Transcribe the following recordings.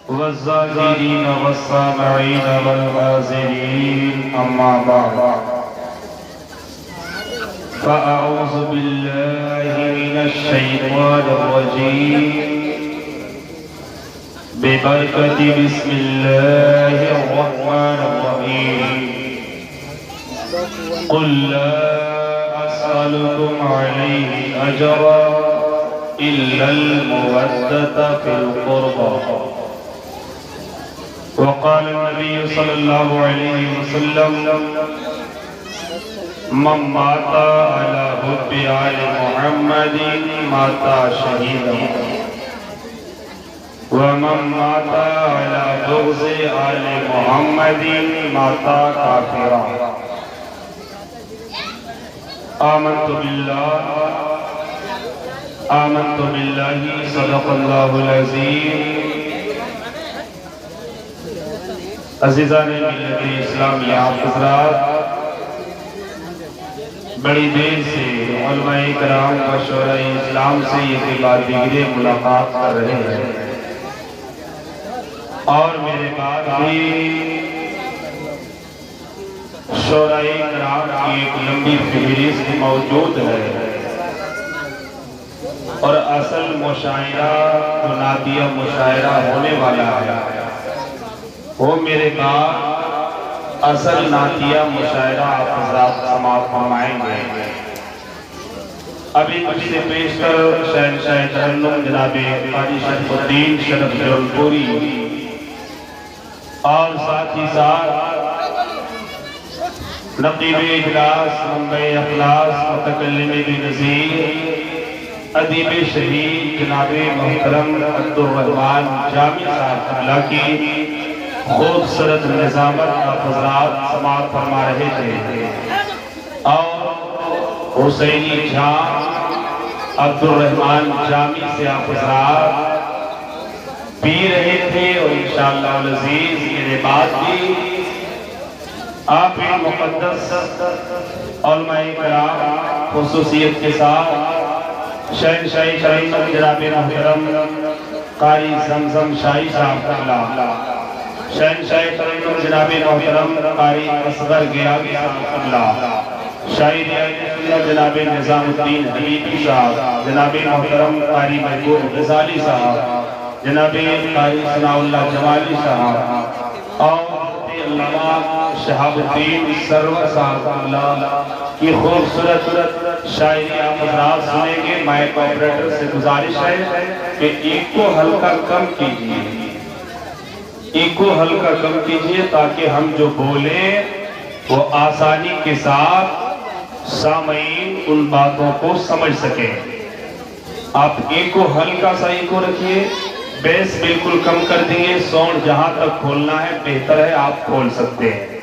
والذاكرين والسامعين والحاضرين أما بعد فأعوذ بالله من الشيطان الرجيم ببركة بسم الله الرحمن الرحيم قل لا أسألكم عليه أجرا إلا المودة في القربى وقال النبي صلى الله عليه وسلم من مات على حب آل محمد مات شهيدا ومن مات على بغض آل محمد مات كافرا آمنت بالله صدق الله العظيم عزیزان ملت اسلامی آپ حضرات بڑی دیر سے علماء کرام و شورا اسلام سے یہ دیگر ملاقات کر رہے ہیں اور میرے بعد بھی شورا کرام کی ایک لمبی فہرست موجود ہے اور اصل مشاعرہ منادیہ مشاعرہ ہونے والا ہے وہ میرے بعد اصل نعتیہ مشاعرہ آپ حضرات سماعت فرمائیں گے ابھی کچھ سے پیش کر شہنشاہ ترنم جناب قاری شریف الدین شرف جلالپوری اور ساتھ ہی ساتھ نقیب اجلاس منبع اخلاص متکلم بنظیر ادیب شہید جناب محترم عبدالرحمن جامی صاحب اللہ کی خوبصورت نظامت آپ حضرات سماعت فرما رہے تھے اور حسینی جان عبدالرحمن جامی سے آپ حضرات پی رہے تھے اور انشاءاللہ العزیز میرے بعد بھی آپ ایک مقدس علماء کرام خصوصیت کے ساتھ شہنشاہ ترنم جناب محترم قاری زمزم شاہی صاحب اللہ شہنشاہ ترنم جناب محترم قاری اصغر گیاگی صاحب اللہ شاعر جناب نظام الدین حبیبی صاحب جناب محترم قاری محبوب غزالی صاحب جناب قاری ثناء اللہ جمالی صاحب اور علامہ شہاب الدین سرور صاحب اللہ کی خوبصورت شاعری آپ حضرات سنیں گے مائک آپریٹر سے گزارش ہے کہ ایک کو ہلکا کم کیجئے تاکہ ہم جو بولیں وہ آسانی کے ساتھ سامعین ان باتوں کو سمجھ سکیں آپ ایک کو ہلکا سا ایک کو رکھیے بیس بالکل کم کر دیئے ساؤنڈ جہاں تک کھولنا ہے بہتر ہے آپ کھول سکتے ہیں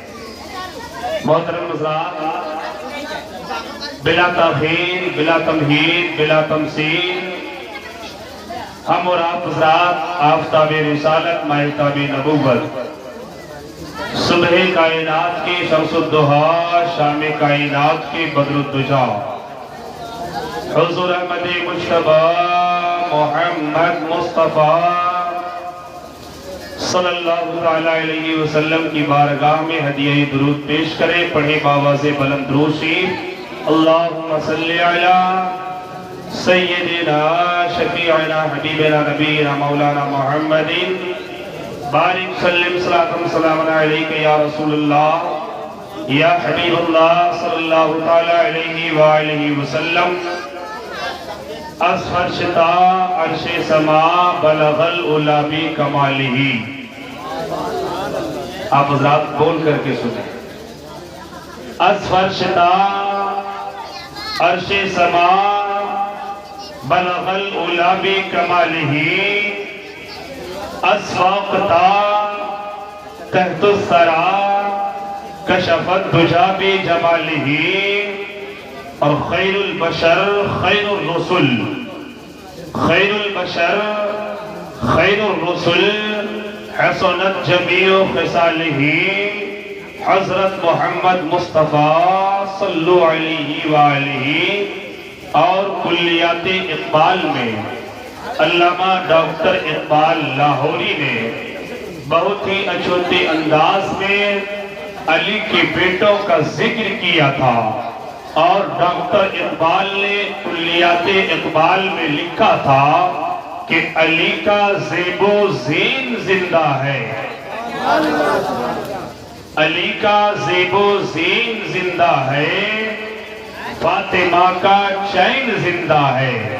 محترم حضرات بلا تاخیر بلا تمہید بلا تمثیل ہم اور آپ حضرات آفتاب رسالت ماہتاب نبوت صبح کائنات کی شمس الضحیٰ شام کائنات کی بدر الدجا حضور احمد مجتبی محمد مصطفیٰ صلی اللہ علیہ وسلم کی بارگاہ میں ہدیہ درود پیش کریں پڑھیں باواز بلند درود شریف اللہم صلی علی سیدنا شفیعنا حبیبنا نبینا مولانا محمد بارک سلم صلاة سلام علیکہ یا رسول اللہ یا حبیب اللہ صلی اللہ علیہ وآلہ وسلم از فرشتا عرش سما بلغ العلا بکمالہ آپ حضرات بول کر کے سنیں از فرشتا عرش سما بلغ العلا بکمالہ اسفاقتا تحت الثرى کشفت دجا بجمالہ اور خیر البشر خیر الرسل حسنت جمیع خصالہ حضرت محمد مصطفیٰ صلو علیہ وآلہ اور کلیات اقبال میں علامہ ڈاکٹر اقبال لاہوری نے بہت ہی اچھوتے انداز میں علی کے بیٹوں کا ذکر کیا تھا، اور ڈاکٹر اقبال نے کلیات اقبال میں لکھا تھا کہ علی کا زیب و زین زندہ ہے، علی کا زیب و زین زندہ ہے، فاطمہ کا چین زندہ ہے،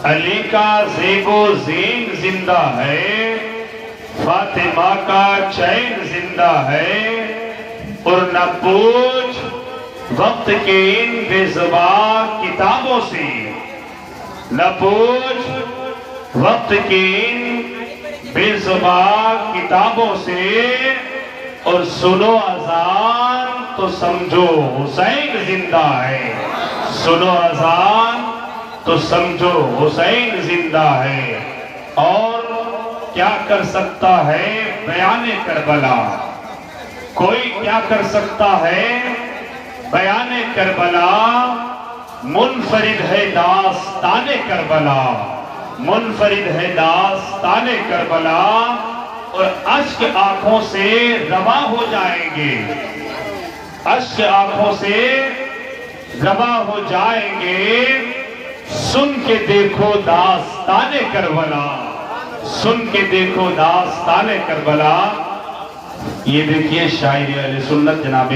علی کا زیب و زین زندہ ہے، فاطمہ کا چین زندہ ہے، اور نہ پوچھ وقت کے ان بے زبان کتابوں سے، نہ پوچھ وقت کے ان بے زبان کتابوں سے، اور سنو اذان تو سمجھو حسین زندہ ہے، سنو اذان تو سمجھو حسین زندہ ہے۔ اور کیا کر سکتا ہے بیان کربلا، کوئی کیا کر سکتا ہے بیان کربلا، منفرد ہے داستان کربلا، منفرد ہے داستان کربلا، اور اشک آنکھوں سے رواں ہو جائیں گے، اشک آنکھوں سے رواں ہو جائیں گے، سن کے دیکھو داستان کربلا، سن کے دیکھو داستان کربلا۔ یہ دیکھیے شاعر اہل سنت جناب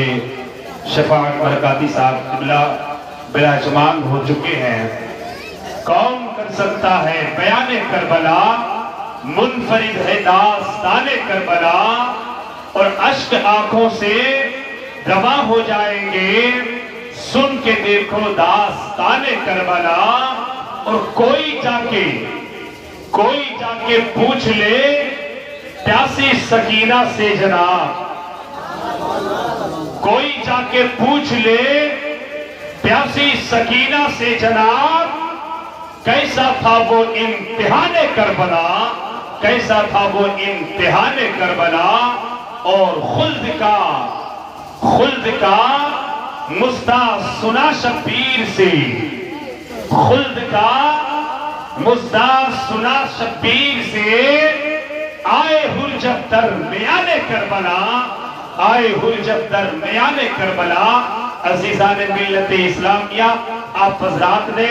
شفاعت برکاتی صاحب قبلہ براجمان ہو چکے ہیں۔ کون کر سکتا ہے بیان کربلا، منفرد ہے داستان کربلا، اور اشک آنکھوں سے رواں ہو جائیں گے، سن کے دیکھو داستان کربلا، اور کوئی جا کے پوچھ لے پیاسی سکینہ سے جناب، کوئی جا کے پوچھ لے پیاسی سکینہ سے جناب، کیسا تھا وہ امتحان کربلا، کیسا تھا وہ امتحان کربلا، اور خلد کا مزدہ سنا شبیر سے، خلد کا مزدہ سنا شبیر سے، آئے ہر جب درمیان کربلا، آئے ہر جب درمیان کربلا۔ عزیزان ملت اسلامیہ، آپ حضرات نے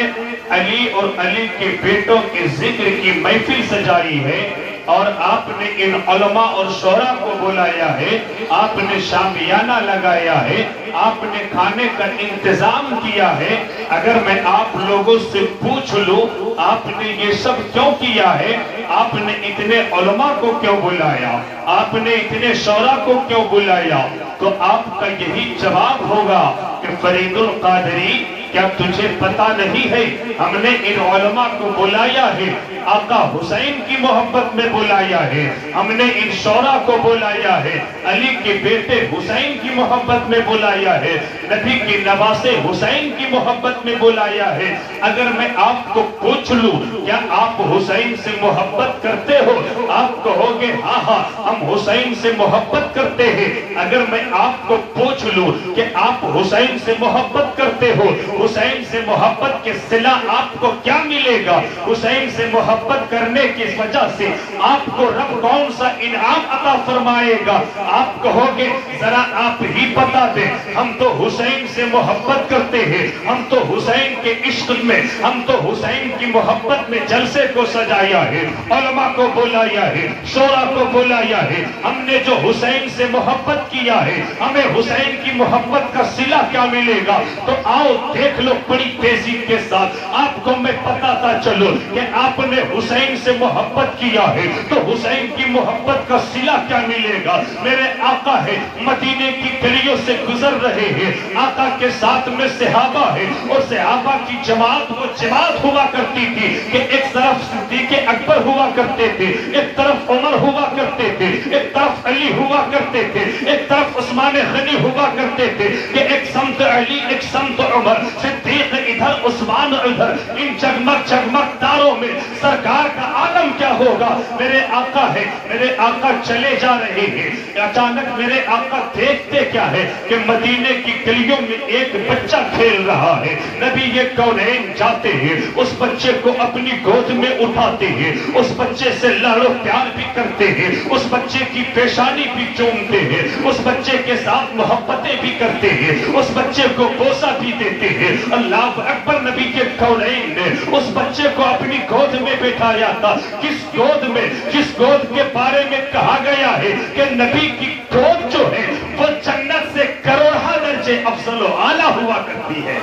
علی اور علی کے بیٹوں کے ذکر کی محفل سجائی ہے، اور آپ نے ان علماء اور شعراء کو بلایا ہے، آپ نے شامیانہ لگایا ہے، آپ نے کھانے کا انتظام کیا ہے۔ اگر میں آپ لوگوں سے پوچھ لوں آپ نے یہ سب کیوں کیا ہے، آپ نے اتنے علماء کو کیوں بلایا، آپ نے اتنے شعراء کو کیوں بلایا، تو آپ کا یہی جواب ہوگا کہ فرید القادری، کیا تجھے پتا نہیں ہے ہم نے ان علماء کو بلایا ہے آقا حسین کی محبت میں بلایا ہے، ہم نے ان شعراء کو بلایا ہے علی کے بیٹے حسین کی محبت میں بلایا ہے، نبی کے نواسے حسین کی محبت میں بلایا ہے۔ اگر میں آپ کو پوچھ لوں کیا آپ حسین سے محبت کرتے ہو، آپ کہو گے ہاں ہاں ہم حسین سے محبت کرتے ہیں۔ اگر میں آپ کو پوچھ لوں کہ آپ حسین سے محبت کرتے ہو، حسین سے محبت کے صلہ آپ کو کیا ملے گا، حسین سے محبت کرنے کی وجہ سے آپ کو رب کون سا انعام عطا فرمائے گا، آپ کہو گے ذرا آپ ہی بتا دیں، ہم تو حسین سے محبت کرتے ہیں، ہم تو حسین کے عشق میں، ہم تو حسین کی محبت میں جلسے کو سجایا ہے، علماء کو بلایا ہے، شعراء کو بلایا ہے، ہم نے جو حسین سے محبت کیا ہے ہمیں حسین کی محبت کا صلہ کیا ملے گا۔ تو آؤ دیکھ لو بڑی تیزی کے ساتھ، آپ کو میں بتاتا چلو کہ آپ نے حسین سے محبت کیا ہے تو حسین کی محبت کا صلہ کیا ملے گا۔ میرے آقا ہے مدینے کی گلیوں سے گزر رہے ہیں، آقا کے ساتھ میں صحابہ ہے، اور صحابہ کی جماعت وہ جماعت ہوا کرتی تھی کہ ایک طرف صدیق اکبر ہوا کرتے تھے، ایک طرف عمر ہوا کرتے تھے، ایک طرف علی ہوا کرتے تھے، ایک طرف عثمان غنی ہوا کرتے تھے، کہ ایک سمت علی ایک سمت عمر، صدیق ادھر عثمان ادھر، ان جگمگ جگمگ تاروں میں سرکار کا عالم کیا ہوگا میرے آقا ہے، میرے آقا چلے جا رہے ہیں، اچانک میرے آقا دیکھتے کیا ہے کہ مدینے کی گلیوں میں ایک بچہ کھیل رہا ہے۔ نبی یہ کونین جاتے ہیں، اس بچے کو اپنی گود میں اٹھاتے ہیں، اس بچے سے لاڑو پیار بھی کرتے ہیں، اس بچے کی پیشانی بھی چومتے ہیں، اس بچے کے ساتھ محبتیں بھی کرتے ہیں، اس بچے کو بوسہ بھی دیتے ہیں۔ اللہ اکبر! نبی کے کونین نے اس بچے کو اپنی گود میں بٹھایا تھا۔ کس گود میں؟ جس گود کے بارے میں کہا گیا ہے کہ نبی کی گود جو ہے وہ جنت سے کروڑہ درجے افضل و اعلیٰ ہوا کرتی ہے۔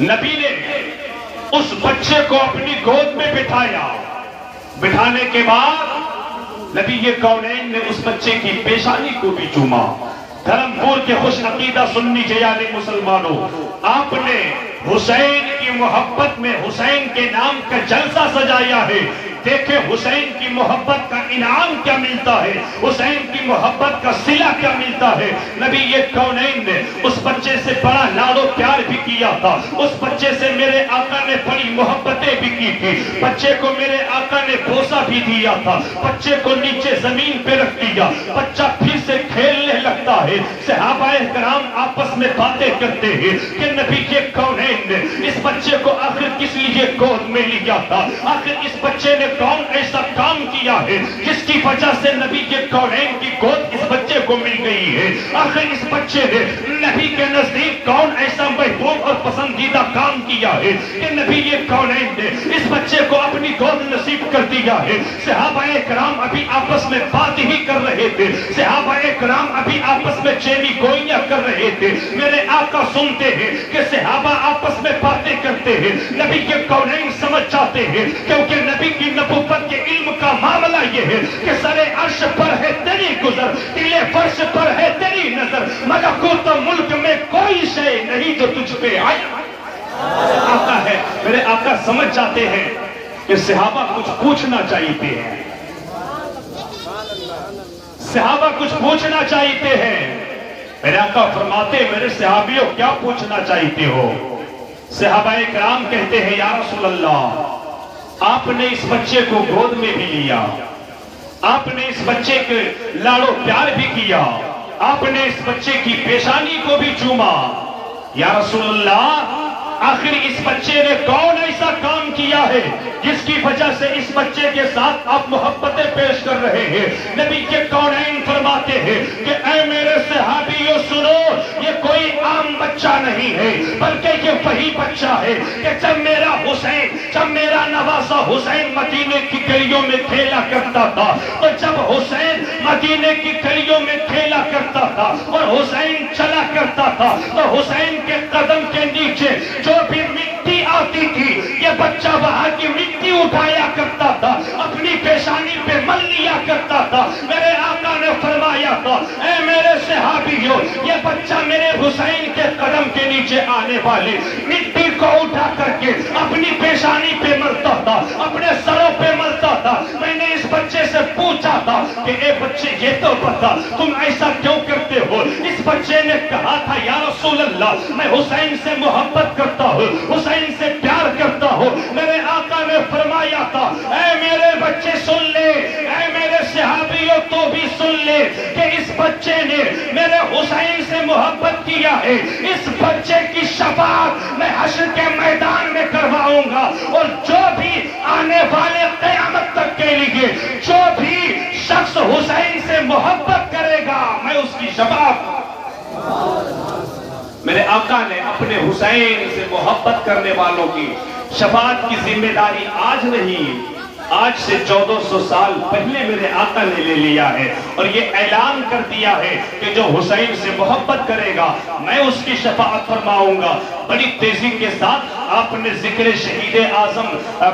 نبی نے اس بچے کو اپنی گود میں بٹھایا، بٹھانے کے بعد نبی یہ کونین نے اس بچے کی پیشانی کو بھی چوما۔ دھرمپور کے خوش عقیدہ سنی جیال مسلمانوں، آپ نے حسین کی محبت میں حسین کے نام کا جلسہ سجایا ہے۔ دیکھیں حسین کی محبت کا انعام کیا ملتا ہے، حسین کی محبت کا صلہ کیا ملتا ہے۔ نبی یہ کونین نے اس بچے سے بڑا لاڈ و پیار بھی کیا تھا، اس بچے سے میرے آقا نے بڑی محبتیں بھی کی تھی، بچے کو میرے آقا نے بوسہ بھی دیا تھا، بچے کو نیچے زمین پہ رکھ دیا، بچہ پھر سے کھیلنے لگتا ہے۔ صحابہ کرام آپس میں باتیں کرتے ہیں کہ نبی یہ کونین نے اس بچے کو آخر کس لیے گود میں لیا تھا، آخر اس بچے نے کون ایسا کام کیا ہے جس کی وجہ سے نبی کے کونین کی گود اس بچے کو مل گئی ہے، آخر اس بچے نے نبی کے نزدیک کون ایسا محبوب اور پسندیدہ کام کیا ہے کہ نبی یہ کونین نے اس بچے کو اپنی گود نصیب کر دیا ہے۔ صحابہ کرام ابھی آپس میں بات ہی کر رہے تھے، صحابہ کرام ابھی آپس میں چینی گوئیاں کر رہے تھے۔ میرے آقا سنتے ہیں کہ صحابہ آپس میں باتیں کرتے ہیں، نبی کے کونین سمجھ جاتے ہیں، کیونکہ نبی کی نبوت کے علم کا معاملہ یہ ہے کہ سر عرش پر ہے تیری گزر، تلے فرش پر ہے تیری نظر، ملکوت ملک میں کوئی شے نہیں جو تجھ پہ آیا۔ آقا ہے، میرے آقا سمجھ جاتے ہیں کہ صحابہ کچھ پوچھنا چاہیتے ہیں، صحابہ کچھ پوچھنا چاہیتے ہیں۔ میرے آقا فرماتے ہیں میرے صحابیوں کیا پوچھنا چاہیتے ہو؟ صحابہ کرام کہتے ہیں یا رسول اللہ، آپ نے اس بچے کو گود میں بھی لیا، آپ نے اس بچے کے لاڑو پیار بھی کیا، آپ نے اس بچے کی پیشانی کو بھی چوما، یا رسول اللہ آخر اس بچے نے کون ایسا کام کیا ہے جس کی وجہ سے اس بچے کے ساتھ آپ محبتیں پیش کر رہے ہیں؟ نبی کے کونین فرماتے ہیں کہ اے میرے صحابیوں سنو، یہ کوئی عام بچہ نہیں ہے بلکہ یہ وہی بچہ ہے کہ جب میرا حسین، جب میرا نواسہ حسین مدینے کی گلیوں میں کھیلا کرتا تھا، تو جب حسین مدینے کی گلیوں میں کھیلا کرتا تھا اور حسین چلا کرتا تھا تو حسین کے قدم کے نیچے جو بھی مٹی آتی تھی یہ بچہ وہاں کی مٹی اٹھایا کرتا تھا، اپنی پیشانی پہ مل لیا کرتا تھا۔ میرے آقا نے فرمایا تھا اے میرے صحابیوں، یہ بچہ میرے حسین کے قدم کے نیچے آنے والی مٹی کو اٹھا کر کے اپنی پیشانی پہ ملتا تھا، اپنے سروں پہ ملتا تھا۔ میں نے اس بچے سے پوچھا تھا کہ اے بچے یہ تو بتا تم ایسا کیوں کرتے ہو؟ اس بچے نے کہا تھا یا رسول اللہ میں حسین سے محبت کرتا ہوں، حسین سے پیار کرتا ہوں۔ میرے آقا نے فرمایا تھا اے میرے بچے سن لے، اے میرے صحابیوں تو بھی سن لے کہ اس بچے نے میرے حسین سے محبت کیا ہے، اس بچے کی شفاعت میں حشر کے میدان میں کرواؤں گا، اور جو بھی آنے والے قیامت تک کے لیے جو بھی شخص حسین سے محبت کرے گا میں اس کی شفاعت۔ میرے آقا نے اپنے حسین سے محبت کرنے والوں کی شفاعت کی ذمہ داری آج نہیں، آج سے 1400 سال پہلے میرے آقا نے لے لیا ہے، اور یہ اعلان کر دیا ہے کہ جو حسین سے محبت کرے گا میں اس کی شفاعت فرماؤں گا۔ بڑی تیزی کے ساتھ آپ نے ذکر شہید اعظم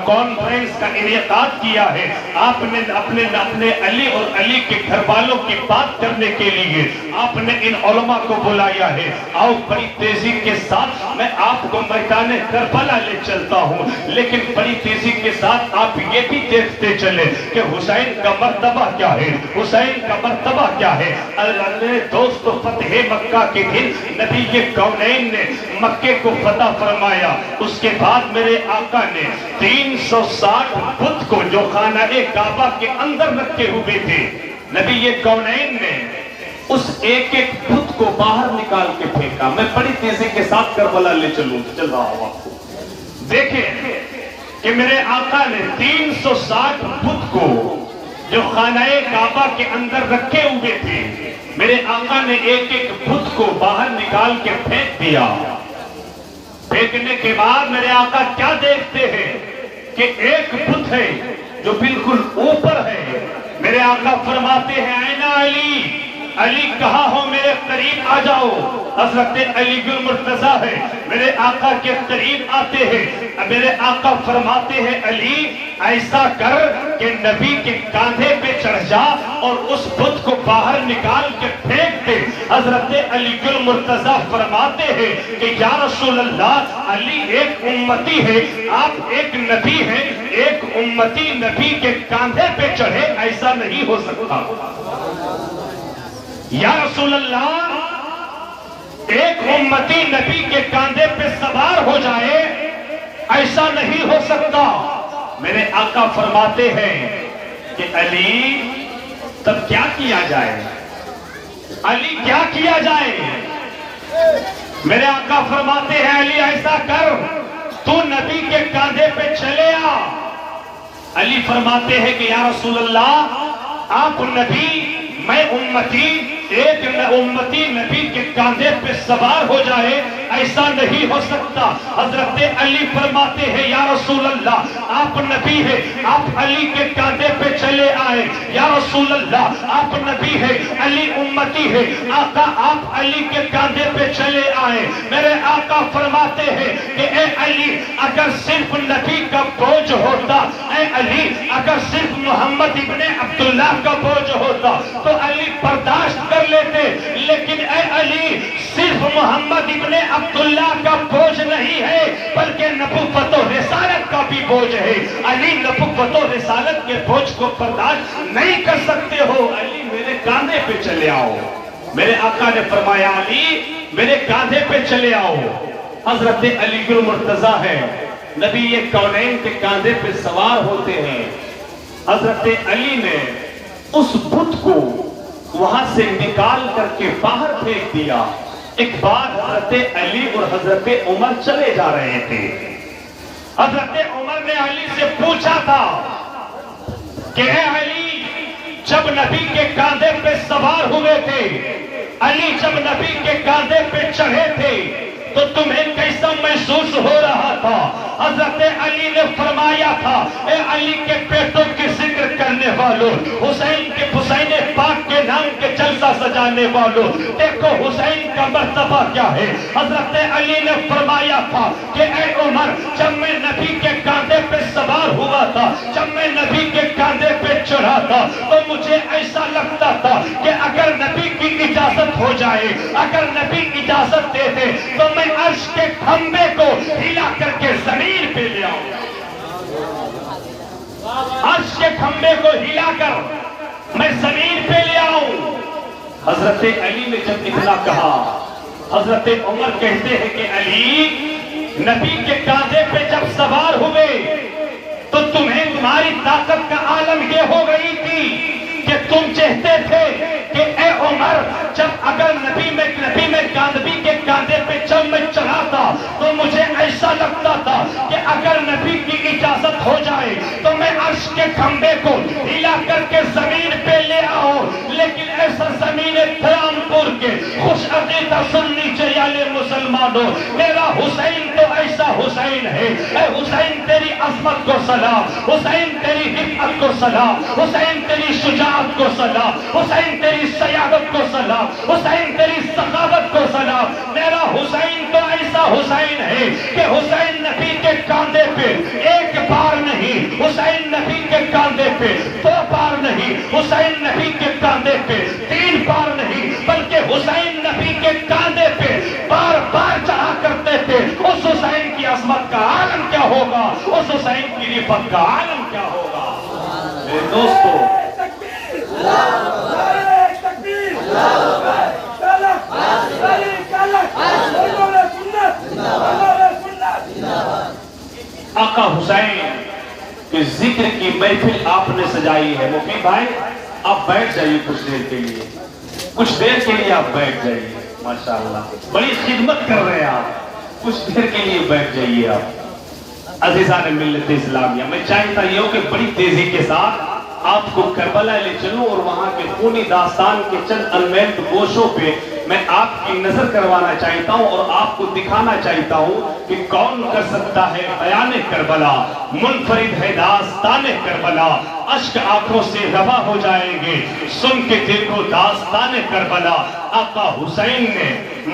کانفرنس کا انعقاد کیا ہے، آپ نے اپنے علی اور علی کے گھر والوں کی بات کرنے کے لیے آپ نے ان علماء کو بلایا ہے۔ آؤ بڑی تیزی کے ساتھ میں آپ کو میدان کربلا لے چلتا ہوں، لیکن بڑی تیزی کے ساتھ آپ آپ یہ بھی دیکھتے چلے کہ حسین کا مرتبہ کیا ہے، حسین کا مرتبہ کیا ہے۔ اللہ نے دوست فتح مکہ کے دن نبی کونین نے مکے کو فتح فرمایا، اس کے بعد میرے آقا نے 360 بت کو جو خانہ کعبہ کے اندر رکھے ہوئے تھے، نبی کونین نے اس ایک ایک بت کو باہر نکال کے پھینکا۔ میں بڑی تیزی کے ساتھ کربلا لے چل رہا ہوں آپ کو، دیکھیں کہ میرے آقا نے 360 بت کو جو خانہ کعبہ کے اندر رکھے ہوئے تھے، میرے آقا نے ایک ایک بت کو باہر نکال کے پھینک دیا۔ پھینکنے کے بعد میرے آقا کیا دیکھتے ہیں کہ ایک بت ہے جو بالکل اوپر ہے۔ میرے آقا فرماتے ہیں اين علی، علی کہاں ہو، میرے قریب آ جاؤ۔ حضرت علی المرتضیٰ ہے، میرے آقا کے قریب آتے ہیں۔ میرے آقا فرماتے ہیں علی ایسا کر کہ نبی کے کاندھے پہ چڑھ جا اور اس بت کو باہر نکال کے پھینک دے۔ حضرت علی المرتضیٰ فرماتے ہیں کہ یا رسول اللہ، علی ایک امتی ہے، آپ ایک نبی ہیں، ایک امتی نبی کے کاندھے پہ چڑھے، ایسا نہیں ہو سکتا۔ یا رسول اللہ، ایک امتی نبی کے کاندھے پہ سوار ہو جائے، ایسا نہیں ہو سکتا۔ میرے آقا فرماتے ہیں کہ علی تب کیا کیا جائے، علی کیا کیا جائے؟ میرے آقا فرماتے ہیں علی ایسا کر، تو نبی کے کاندھے پہ چلے آ۔ علی فرماتے ہیں کہ یا رسول اللہ، آپ نبی، میں امتی، ایک امتی نبی کے کاندھے پہ سوار ہو جائے، ایسا نہیں ہو سکتا۔ حضرت علی فرماتے ہیں یا رسول اللہ، آپ نبی ہے، آپ علی کے کاندھے پہ چلے آئے۔ یا رسول اللہ، آپ نبی ہے، علی امتی ہے، آقا آپ علی کے کاندھے پہ چلے آئے۔ میرے آقا فرماتے ہیں کہ اے علی، اگر صرف نبی کا بوجھ ہوتا، اے علی اگر صرف محمد ابن عبداللہ کا بوجھ ہوتا تو علی برداشت کر لیتے، لیکن اے علی صرف محمد ابن عبداللہ کا بوجھ نہیں ہے بلکہ نبوت و رسالت کا بھی بوجھ ہے۔ علی نبوت و رسالت کے بوجھ کو برداشت نہیں کر سکتے ہو، علی میرے کاندھے پہ چلے آؤ۔ میرے آقا نے فرمایا علی میرے کاندھے پہ چلے آؤ۔ حضرت علی المرتضیٰ ہے، نبی کونین کے کاندھے پہ سوار ہوتے ہیں۔ حضرت علی نے اس بت کو وہاں سے نکال کر کے باہر پھینک دیا۔ ایک بار حضرت علی اور حضرت عمر چلے جا رہے تھے۔ حضرت عمر نے علی سے پوچھا تھا کہ اے علی، جب نبی کے کاندھے پہ سوار ہوئے تھے، علی جب نبی کے کاندھے پہ چڑھے تھے تو تمہیں کیسا محسوس ہو رہا تھا؟ حضرت علی نے فرمایا تھا اے علی کے بیٹوں کے ذکر کرنے والوں، حسین پاک کے نام کے جلسہ سجانے والوں، دیکھو حسین کا مرتبہ کیا ہے۔ حضرت علی نے فرمایا تھا کہ اے عمر، جب میں نبی کے کاندھے پہ سوار ہوا تھا، جب میں نبی کے کاندھے پہ چڑھا تھا تو مجھے ایسا لگتا تھا کہ اگر نبی کی اجازت ہو جائے، اگر نبی اجازت دے دے تو میں عرش کے کھمبے کو ہلا کر کے زمین پہ لے آؤں، عرش کے کھمبے کو ہلا کر میں زمین پہ لے آؤں۔ حضرت علی نے جب اتنا کہا، حضرت عمر کہتے ہیں کہ علی، نبی کے کاندھے پہ جب سوار ہوئے تو تمہیں تمہاری طاقت کا عالم یہ ہو گئی تھی کہ تم چاہتے تھے کہ اے عمر، جب اگر نبی میں کے کاندھے پہ جب میں چڑھا تھا تو مجھے ایسا لگتا تھا کہ اگر نبی کی اجازت ہو جائے تو میں عرش کے کھمبے کو ہلا کر کے زمین پہ لے آؤں، لیکن ایسا زمین دھرام پور کے خوش عقیدہ سنی چیالے مسلمانوں، میرا حسین تو ایسا حسین ہے۔ اے حسین تیری عظمت کو سلام، حسین تیری حکمت کو سلام، حسین تیری شجاعت کو سلام، حسین تیری سیادت کو سلام، حسین تیری سخاوت کو سلام۔ میرا حسین تو ایسا حسین ہے کہ حسین نبی کے کاندھے پہ ایک بار نہیں، حسین نبی کے کاندھے پہ دو بار نہیں، حسین نبی کے کاندھے پہ تین بار نہیں، بلکہ حسین نبی کے کاندھے پہ بار بار چڑھا کرتے تھے۔ اس حسین کی عظمت کا عالم کیا ہوگا، اس حسین کی رفعت کا عالم کیا کیا ہوگا؟ میرے دوستو، آقا حسین کے ذکر کی محفل آپ نے سجائی ہے۔ مفید بھائی آپ بیٹھ جائیے کچھ دیر کے لیے، کچھ دیر کے لیے آپ بیٹھ جائیے۔ ماشاءاللہ بڑی خدمت کر رہے ہیں آپ، کچھ دیر کے لیے بیٹھ جائیے آپ۔ عزیزان ملت اسلامیہ، میں چاہتا یہ ہوں کہ بڑی تیزی کے ساتھ آپ کو کربلا لے چلوں اور وہاں کے خونی داستان کے چند انمیت گوشوں پہ میں آپ کی نظر کروانا چاہتا ہوں اور آپ کو دکھانا چاہتا ہوں کہ کون کر سکتا ہے بیان کربلا، منفرد ہے داستان کربلا، اشک آنکھوں سے روا ہو جائیں گے سن کے دیکھو داستان کربلا۔ آقا حسین نے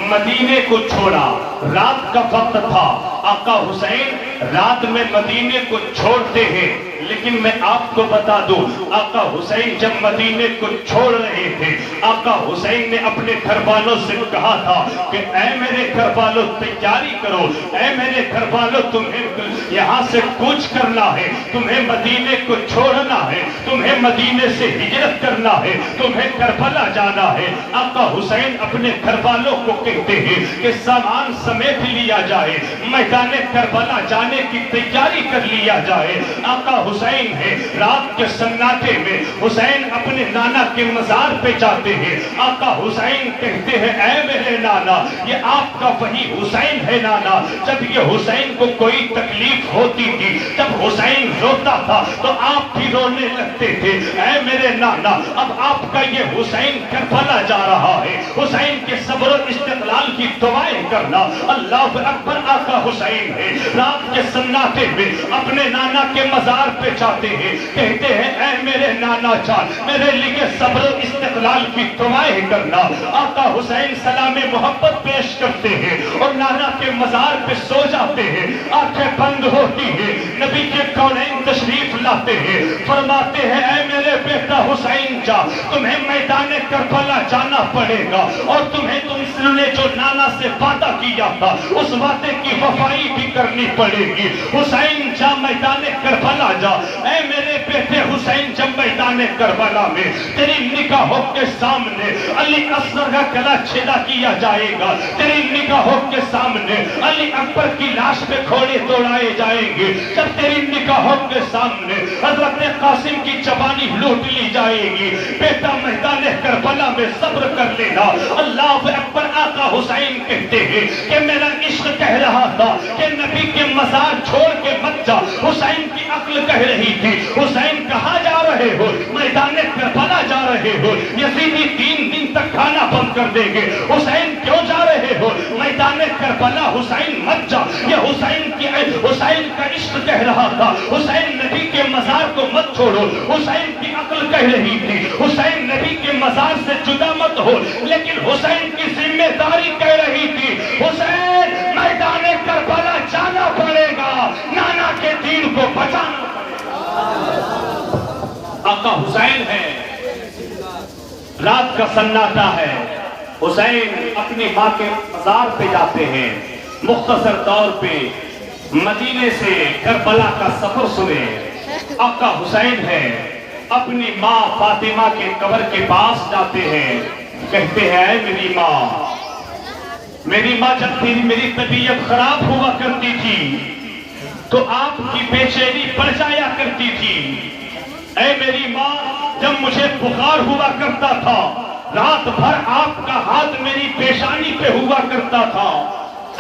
مدینے کو چھوڑا، رات کا وقت تھا، آقا حسین رات میں مدینے کو چھوڑتے ہیں، لیکن میں آپ کو بتا دوں آقا حسین جب مدینے کو چھوڑ رہے تھے، آقا حسین نے اپنے گھر والوں سے کہا تھا کہ اے میرے گھر والوں تیاری کرو، اے میرے گھر والوں تمہیں یہاں سے کوچ کرنا ہے، تمہیں مدینے کو چھوڑنا ہے، تمہیں مدینے سے ہجرت کرنا ہے، تمہیں کربلا جانا ہے۔ آقا حسین اپنے گھر والوں کو کہتے ہیں کہ سامان سمیت لیا جائے، میدان کربلا جانے کی تیاری کر لیا جائے۔ آقا حسین ہے رات کے سناٹے میں حسین اپنے نانا کے مزار پہ جاتے ہیں۔ آقا حسین کہتے ہیں اے میرے نانا، یہ آپ کا وہی حسین ہے نانا، جب یہ حسین کو کوئی تکلیف ہوتی تھی، جب حسین روتا تھا تو آپ بھی رونے لگتے تھے، اے میرے نانا اب آپ کا یہ حسین کربلا جا رہا ہے، حسین کے صبر و استقلال کی دعائیں کرنا۔ اللہ اکبر۔ آقا حسین ہے رات کے سناٹے میں اپنے نانا کے مزار پہ جاتے ہیں، کہتے ہیں اے میرے نانا جان میرے لیے صبر و استقلال کی دعائیں کرنا۔ آقا حسین سلام محبت پیش کرتے ہیں اور نانا کے مزار پہ سو جاتے ہیں، آنکھیں بند ہوتی ہیں، نبی کے کونین تشریف لاتے ہیں، فرماتے ہیں اے میرے بیٹا حسین جا تمہیں میدان کربلا جانا پڑے گا، اور تمہیں تم نے جو نانا سے وعدہ کیا تھا اس وعدے کی وفائی بھی کرنی پڑے گی۔ حسین جا میدان کربلا جا، اے میرے بیٹے حسین جب میدان کربلا میں تیری نگاہوں کے سامنے علی اصغر کا گلا چھیدا کیا جائے گا، تیری نگاہوں کے سامنے علی اکبر کی لاش پہ گھوڑے دوڑائے جائیں گے، جب تیری نگاہوں کے سامنے حضرت قاسم کی جوانی لوٹ لی جائے گی، بیٹا میدان کربلا میں صبر کر لینا۔ اللہ اکبر۔ آقا حسین کہتے ہیں کہ میرا عشق کہہ رہا تھا کہ نبی کے مزار چھوڑ کے مت جا، حسین کی عقل کہہ رہی تھی حسین کہاں جا رہے ہو؟ میدان کربلا جا رہے ہو، یزیدی 3 دن تک کھانا بند کر دیں گے، حسین کیوں جا رہے ہو میدان کربلا؟ حسین مت جا، یہ حسین کا عشق کہہ رہا تھا حسین نبی کے مزار کو مت چھوڑو، حسین کی عقل کہہ رہی تھی حسین نبی کے مزار سے جدا مت ہو، لیکن حسین کی ذمہ داری کہہ رہی تھی حسین میدان کربلا جانا پڑے گا، نانا کے دین کو بچانا پڑے گا۔ آقا حسین ہے رات کا سناٹا ہے، حسین اپنی ماں کے مزار پہ جاتے ہیں، مختصر طور پہ مدینے سے کربلا کا سفر سنے۔ آقا حسین ہے اپنی ماں فاطمہ کے قبر کے پاس جاتے ہیں، کہتے ہیں میری ماں جب میری طبیعت خراب ہوا کرتی تھی تو آپ کی بے چینی بڑھ جایا کرتی تھی، اے میری ماں جب مجھے بخار ہوا کرتا تھا رات بھر آپ کا ہاتھ میری پیشانی پہ ہوا کرتا تھا،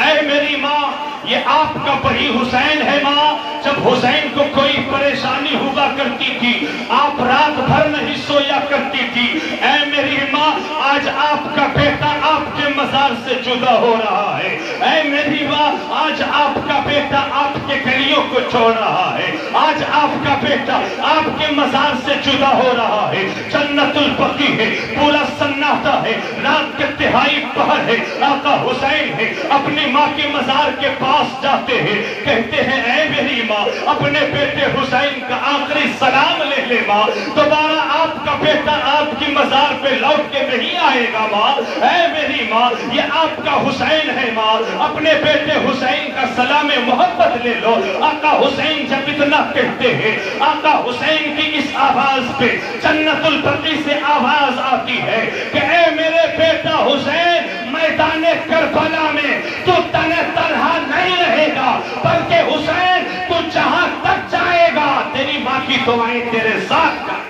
اے میری ماں یہ آپ کا وہی حسین ہے ماں، جب حسین کو کوئی پریشانی ہوا کرتی تھی آپ رات بھر نہیں سویا کرتی تھی، اے میری ماں آج آپ کا بیٹا آپ کے مزار سے جدا ہو رہا ہے، اے میری ماں آج آپ کا بیٹا آپ کے گلیوں کو چھوڑ رہا ہے، آج آپ کا بیٹا آپ کے مزار سے جدا ہو رہا ہے، جنت البقیع ہے، پورا سناٹا ہے، رات کے تہائی پہر ہے، آقا حسین ہے اپنی ماں کے مزار کے پاس جاتے ہیں، کہتے ہیں اے میری ماں اپنے بیٹے حسین کا آخری سلام لے لے ماں، دوبارہ آپ کا کا بیٹا آپ کی مزار پہ لوٹ کے نہیں آئے گا ماں، اے میری ماں یہ آپ کا حسین ہے ماں، اپنے بیٹے حسین کا سلام محبت لے لو۔ آقا حسین جب اتنا کہتے ہیں، آقا حسین کی اس آواز پہ جنت البقیع سے آواز آتی ہے کہ اے میرے بیٹا حسین، میدان کربلا میں تو تنہا نہیں رہے گا، بلکہ حسین تو جہاں تک جائے گا تیری ماں کی دعائیں تیرے ساتھ کا۔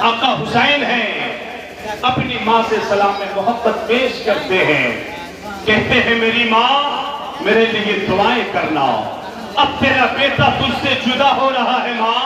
آقا حسین ہیں، اپنی ماں سے سلام محبت پیش کرتے ہیں، کہتے ہیں میری ماں میرے لیے دعائیں کرنا، اب تیرا بیٹا تجھ سے جدا ہو رہا ہے ماں،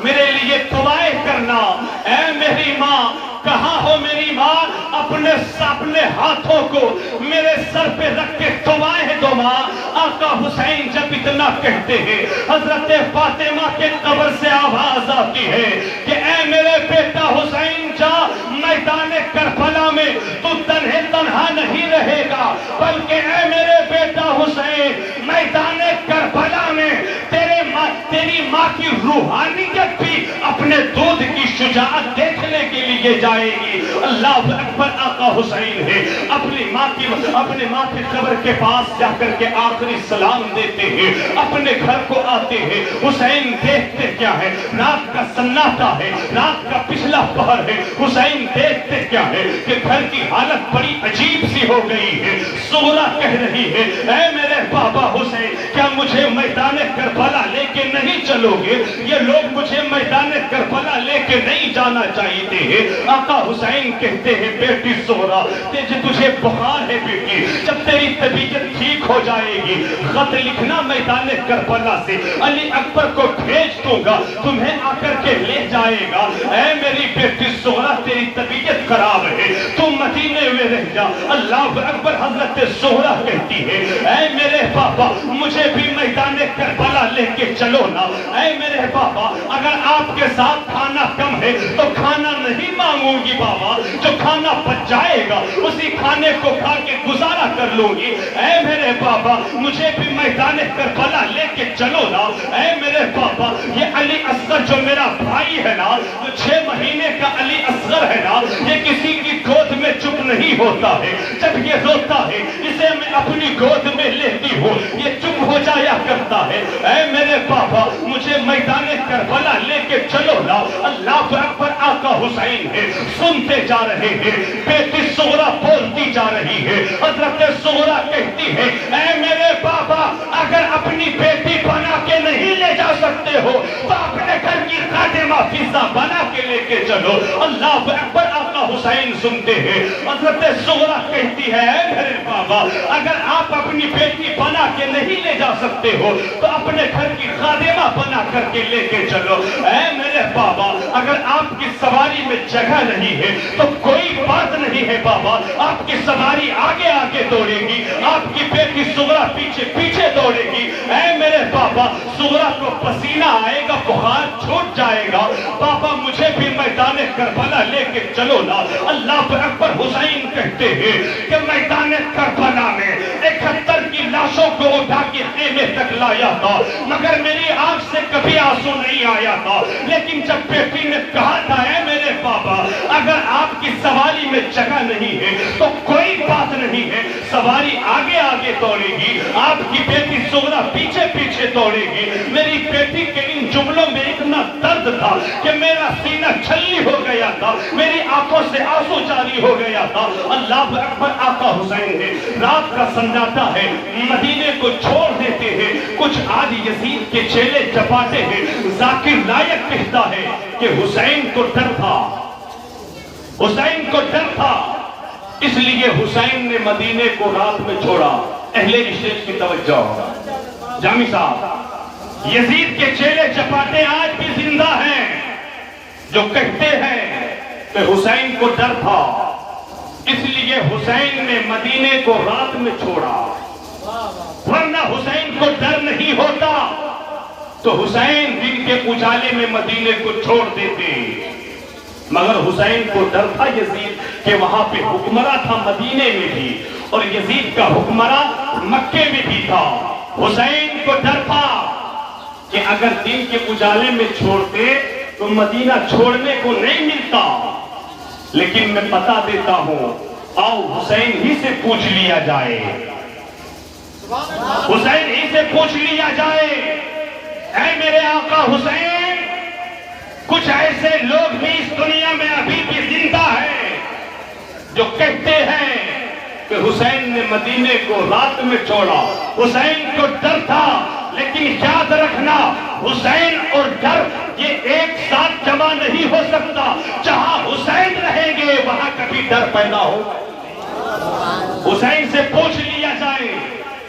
میرے لیے دعائیں کرنا۔ اے میری ماں کہاں ہو میری ماں، اپنے ہاتھوں کو میرے سر پہ رکھ کے دعائیں دو ماں۔ آقا حسین جب اتنا کہتے ہیں، حضرت فاطمہ کے قبر سے آواز آتی ہے کہ اے میرے بیٹا حسین جا، میدان کربلا میں تو تنہا نہیں رہے گا، بلکہ اے میرے بیٹا حسین میدان کربلا میں تیری ماں کی روحانیت بھی اپنے دودھ کی شجاعت دیکھنے کے لیے جائے گی۔ اللہ اکبر۔ آقا حسین ہے، اپنی ماں کے قبر کے پاس جا کر کے آخری سلام دیتے ہیں، اپنے گھر کو آتے ہیں۔ حسین دیکھتے کیا ہے، رات کا سناٹا ہے، رات کا پچھلا پہر ہے، حسین دیکھتے کیا ہے کہ گھر کی حالت بڑی عجیب سی ہو گئی ہے۔ سغرا کہہ رہی ہے اے میرے بابا حسین کیا مجھے میدان کربلا لے کے نہیں چلو گے؟ یہ لوگ مجھے میدان کربلا لے کے نہیں جانا چاہتے ہیں۔ آقا حسین کہتے ہیں بیٹی سغرا تجھے بخار ہے بیٹی، جب تیری طبیعت ٹھیک ہو جائے گی خط لکھنا میدان کربلا سے، علی اکبر کو بھیج دوں گا، تمہیں آ کر کے لے جائے گا۔ اے میری بیٹی سغرا تیری طبیعت خراب ہے، تم مدینے میں رہ جا۔ اللہ اکبر۔ حضرت سغرا کہتی ہے اے میرے بابا مجھے بھی میدان کربلا لے کے چلو نا۔ اے میرے بابا اگر آپ کے ساتھ کھانا کم ہے تو کھانا نہیں مانگوں گی بابا، جو کھانا بچ جائے گا اسی کھانے کو کھا کے گزارا کر لوں گی۔ اے میرے بابا مجھے بھی میدان کربلا لے کے چلو نا۔ اے میرے بابا یہ علی اصغر جو میرا بھائی ہے نا، جو 6 مہینے کا علی اصغر ہے نا، یہ کسی کی گود میں چپ نہیں ہوتا ہے، جب یہ روتا ہے اسے میں اپنی گود میں لیتی ہوں یہ چپ ہو جایا کرتا ہے۔ اے میرے بابا مجھے میدان کربلا لے کے چلو نا۔ اللہ اکبر۔ آقا حسین ہے، سنتے جا رہے ہیں، بیٹی سغرا بولتی جا رہی ہے۔ حضرت سغرا کہتی ہے اے میرے بابا اگر اپنی بیٹی بنا کے نہیں لے جا سکتے ہو تو اپنے گھر کی خادمہ فضہ بنا کے لے کے چلو۔ اللہ اکبر۔ آقا حسین سنتے ہیں، حضرت سغرا کہتی ہے اے میرے بابا اگر آپ اپنی بیٹی بنا کے نہیں لے جا سکتے ہو تو اپنے گھر کی خادمہ بنا کر کے لے کے چلو۔ اے میرے بابا اگر آپ کی سواری میں جگہ نہیں ہے تو کوئی بات نہیں ہے بابا، آپ کی سواری آگے آگے دوڑے گی، آپ کی بیٹی سغرا پیچھے پیچھے دوڑے گی۔ اے میرے بابا سغرا کو پسینہ آئے گا، بخار چھوٹ جائے گا، بابا مجھے بھی میدان کربلا لے کے چلو نا۔ اللہ اکبر۔ حسین کہتے ہیں کہ میدان کربلا میں 71 کی لاشوں کو اٹھا کے خیمے تک لایا تھا مگر میری آنکھ سے کبھی آنسو نہیں آیا تھا، لیکن جب بیٹی نے کہا تھا اے میرے بابا اگر آپ کی سواری میں جگہ نہیں ہے تو کوئی بات نہیں ہے، سواری آگے آگے دوڑے گی، آپ کی بیٹی سغرا پیچھے پیچھے دوڑے گی۔ میری بیٹی کے ان جملوں میں اتنا درد تھا کہ میرا سینہ چھلنی ہو گیا تھا، میری آنکھوں سے آنسو جاری ہو گیا تھا۔ اللہ اکبر۔ آقا حسین ہے، رات کا سناٹا ہے، مدینے کو چھوڑ دیتے ہیں، کچھ آج یزید کے چیلے چپاتے ہیں۔ ذاکر نائک کہتا ہے کہ حسین کو ڈر تھا، حسین کو ڈر تھا، اس لیے حسین نے مدینے کو رات میں چھوڑا۔ اہل اسٹیج کی توجہ جامی صاحب، یزید کے چیلے چپاتے آج بھی زندہ ہیں جو کہتے ہیں کہ حسین کو ڈر تھا اس لیے حسین نے مدینے کو رات میں چھوڑا، ورنہ حسین کو ڈر نہیں ہوتا تو حسین دن کے اجالے میں مدینے کو چھوڑ دیتے، مگر حسین کو ڈر تھا یزید کہ وہاں پہ حکمراں تھا مدینے میں بھی اور یزید کا حکمراں مکے میں بھی تھا۔ حسین کو ڈر تھا کہ اگر دن کے اجالے میں چھوڑتے تو مدینہ چھوڑنے کو نہیں ملتا، لیکن میں بتا دیتا ہوں، آؤ حسین ہی سے پوچھ لیا جائے، حسین ہی سے پوچھ لیا جائے۔ اے میرے آقا حسین، کچھ ایسے لوگ بھی اس دنیا میں ابھی بھی زندہ ہیں جو کہتے ہیں کہ حسین نے مدینے کو رات میں چھوڑا، حسین کو ڈر تھا۔ لیکن یاد رکھنا، حسین اور ڈر یہ ایک ساتھ جمع نہیں ہو سکتا۔ جہاں حسین رہیں گے وہاں کبھی ڈر پیدا ہو۔ حسین سے پوچھ لیا جائے،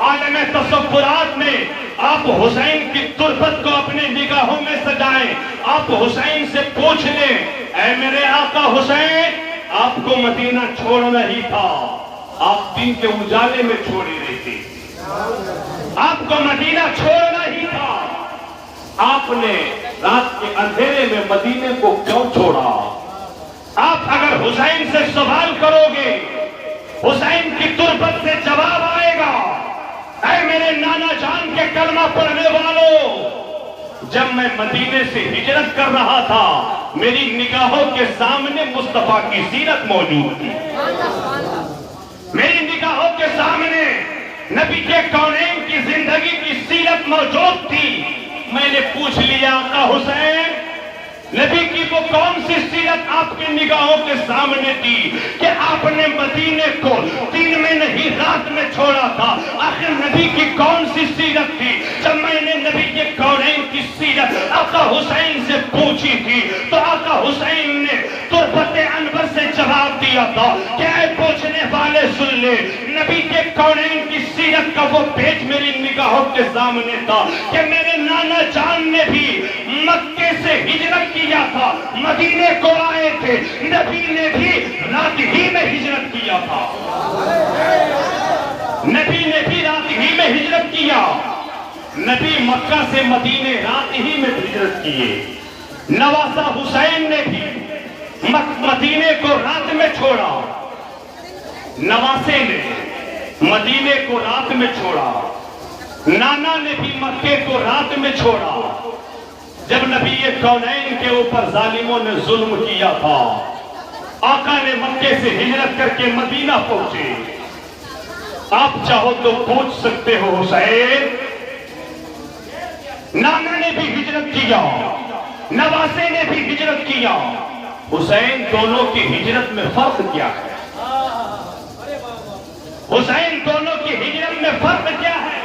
عالم تصورات میں آپ حسین کی تربت کو اپنے نگاہوں میں سجائیں، آپ حسین سے پوچھ لیں، اے میرے آقا حسین، آپ کو مدینہ چھوڑنا ہی تھا، آپ دن کے اجالے میں چھوڑی رہی تھی، آپ کو مدینہ چھوڑنا ہی تھا، آپ نے رات کے اندھیرے میں مدینے کو کیوں چھوڑا؟ آپ اگر حسین سے سوال کرو گے، حسین کی تربت سے جواب آئے گا۔ اے میرے نانا جان کے کلمہ پڑھنے والوں، جب میں مدینے سے ہجرت کر رہا تھا، میری نگاہوں کے سامنے مصطفیٰ کی سیرت موجود تھی، میری نگاہوں کے سامنے نبی کے کونین کی زندگی کی سیرت موجود تھی۔ میں نے پوچھ لیا، آقا حسین، نبی کی وہ کون سی سیرت آپ کی نگاہوں کے سامنے تھی کہ آپ نے مدینے کو دن میں نہیں رات میں چھوڑا تھا؟ آخر نبی کی کون سی سیرت تھی؟ جب میں نے نبی کے کونین کی سیرت آقا حسین سے پوچھی تھی تو آقا حسین نے تربت انور سے جواب دیا تھا کہ اے پوچھنے والے سن لے، نبی کے کونین کی سیرت کا وہ پیج میری نگاہوں کے سامنے تھا کہ میرے نانا جان نے بھی مکے سے ہجرت کیا تھا، مدینے کو آئے تھے، نبی نے بھی رات ہی میں ہجرت کیا تھا، نبی نے بھی رات ہی میں ہجرت کیا، نبی مکہ سے مدینے رات ہی میں ہجرت کیے۔ نواسہ حسین نے بھی مدینے کو رات میں چھوڑا، نواسے نے مدینے کو رات میں چھوڑا، نانا نے بھی مکے کو رات میں چھوڑا۔ جب نبی کونین کے اوپر ظالموں نے ظلم کیا تھا، آقا نے مکے سے ہجرت کر کے مدینہ پہنچے۔ آپ چاہو تو پوچھ سکتے ہو، حسین، نانا نے بھی ہجرت کیا، نواسے نے بھی ہجرت کیا، حسین دونوں کی ہجرت میں فرق کیا ہے؟ حسین دونوں کی ہجرت میں فرق کیا ہے؟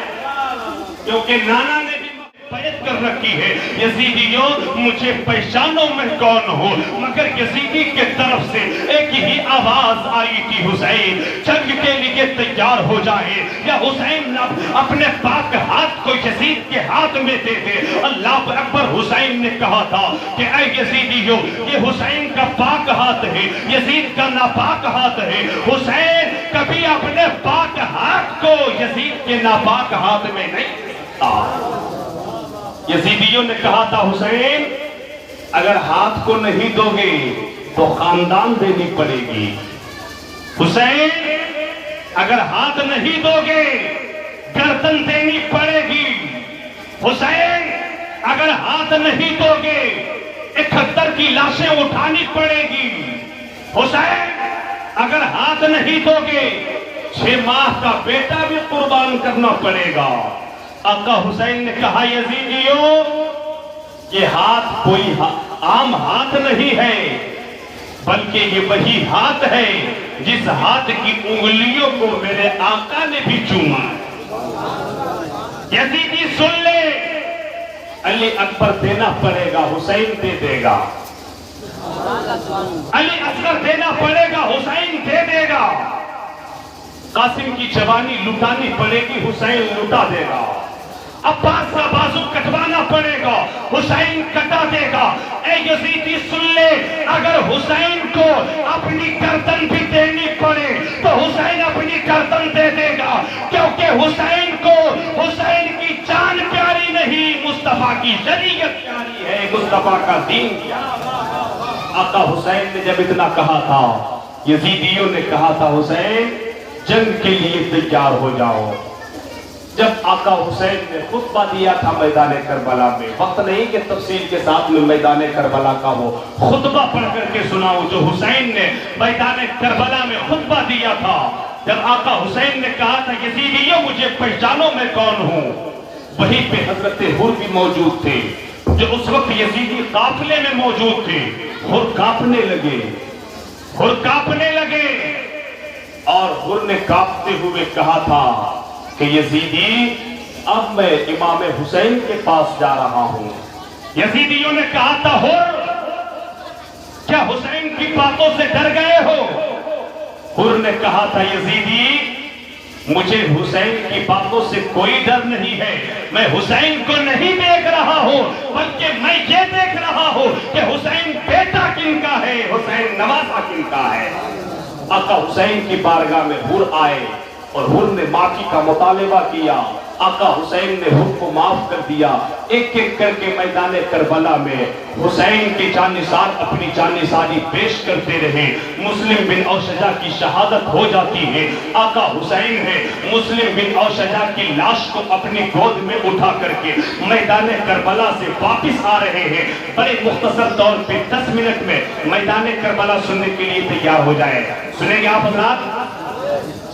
کیونکہ نانا نے بھی بیعت کر رکھی ہے، یزیدیوں مجھے پہچانو میں کون ہوں، مگر یزیدی کے طرف سے ایک ہی آواز آئی تھی، حسین جنگ کے لیے تیار ہو جائے یا حسین اپنے پاک ہاتھ کو یزید کے ہاتھ میں دے دے۔ اللہ اکبر، حسین نے کہا تھا کہ اے یزیدیوں، یہ حسین کا پاک ہاتھ ہے، یزید کا ناپاک ہاتھ ہے، حسین کبھی اپنے پاک ہاتھ کو یزید کے ناپاک ہاتھ میں نہیں دیتا۔ یزیدیوں نے کہا تھا، حسین اگر ہاتھ کو نہیں دو گے تو خاندان دینی پڑے گی، حسین اگر ہاتھ نہیں دو گے گردن دینی پڑے گی، حسین اگر ہاتھ نہیں دو گے 71 کی لاشیں اٹھانی پڑے گی، حسین اگر ہاتھ نہیں دو گے 6 ماہ کا بیٹا بھی قربان کرنا پڑے گا۔ آقا حسین نے کہا، یزیدیوں یہ ہاتھ کوئی عام ہاتھ نہیں ہے، بلکہ یہ وہی ہاتھ ہے جس ہاتھ کی انگلیوں کو میرے آقا نے بھی چوما۔ یزیدی سن لے، علی اکبر دینا پڑے گا، حسین دے دے گا، علی اکبر دینا پڑے گا، حسین دے دے گا، قاسم کی جوانی لٹانی پڑے گی، حسین لٹا دے گا، عباس کا بازو کٹوانا پڑے گا، حسین کٹا دے گا۔ اے یزیدی سن لے، اگر حسین کو اپنی گردن بھی دینی پڑے تو حسین اپنی گردن دے دے گا، کیونکہ حسین کو حسین کی جان پیاری نہیں، مصطفیٰ کی شریعت پیاری ہے، مصطفیٰ کا دین پیارا۔ آقا حسین نے جب اتنا کہا تھا، یزیدیوں نے کہا تھا، حسین جنگ کے لیے تیار ہو جاؤ۔ جب آقا حسین نے خطبہ دیا تھا میدان کربلا میں، وقت نہیں کہ تفصیل کے ساتھ میں میدان کربلا کا وہ خطبہ پڑھ کر کے سناؤں جو حسین نے میدان کربلا میں خطبہ دیا تھا، جب آقا حسین نے کہا تھا یزیدیوں مجھے پہچانو میں کون ہوں، وہیں پہ حضرت حر بھی موجود تھے جو اس وقت یزیدی قافلے میں موجود تھے۔ حر کانپنے لگے اور حر نے کانپتے ہوئے کہا تھا کہ یزیدی اب میں امام حسین کے پاس جا رہا ہوں۔ یزیدیوں نے کہا تھا حر کیا حسین کی باتوں سے ڈر گئے ہو؟ حر نے کہا تھا یزیدی مجھے حسین کی باتوں سے کوئی ڈر نہیں ہے، میں حسین کو نہیں دیکھ رہا ہوں بلکہ میں یہ دیکھ رہا ہوں کہ حسین بیٹا کن کا ہے، حسین نواسا کن کا ہے۔ آقا حسین کی بارگاہ میں حر آئے اور حر نے معافی کا مطالبہ کیا۔ آقا حسین نے حر کو معاف کر دیا۔ ایک ایک کر کے میدان کربلا میں حسین کے جانثار اپنی جانثاری پیش کرتے رہے۔ مسلم بن اوشجا کی شہادت ہو جاتی ہے۔ آقا حسین ہے مسلم بن اوشجا کی لاش کو اپنی گود میں اٹھا کر کے میدان کربلا سے واپس آ رہے ہیں۔ بڑے مختصر طور پہ 10 منٹ میں میدان کربلا سننے کے لیے تیار ہو جائے۔ سنیں گے آپ حضرات؟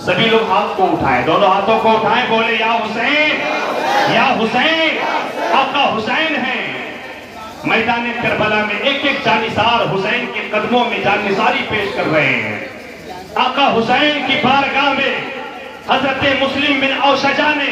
سبھی لوگ ہاتھ کو اٹھائیں، دونوں ہاتھوں کو اٹھائیں، بولے یا حسین یا حسین۔ آقا حسین ہیں میدان کربلا میں، ایک ایک جانثار حسین کے قدموں میں جانثاری پیش کر رہے ہیں۔ آقا حسین کی بارگاہ میں حضرت مسلم بن اوشجا نے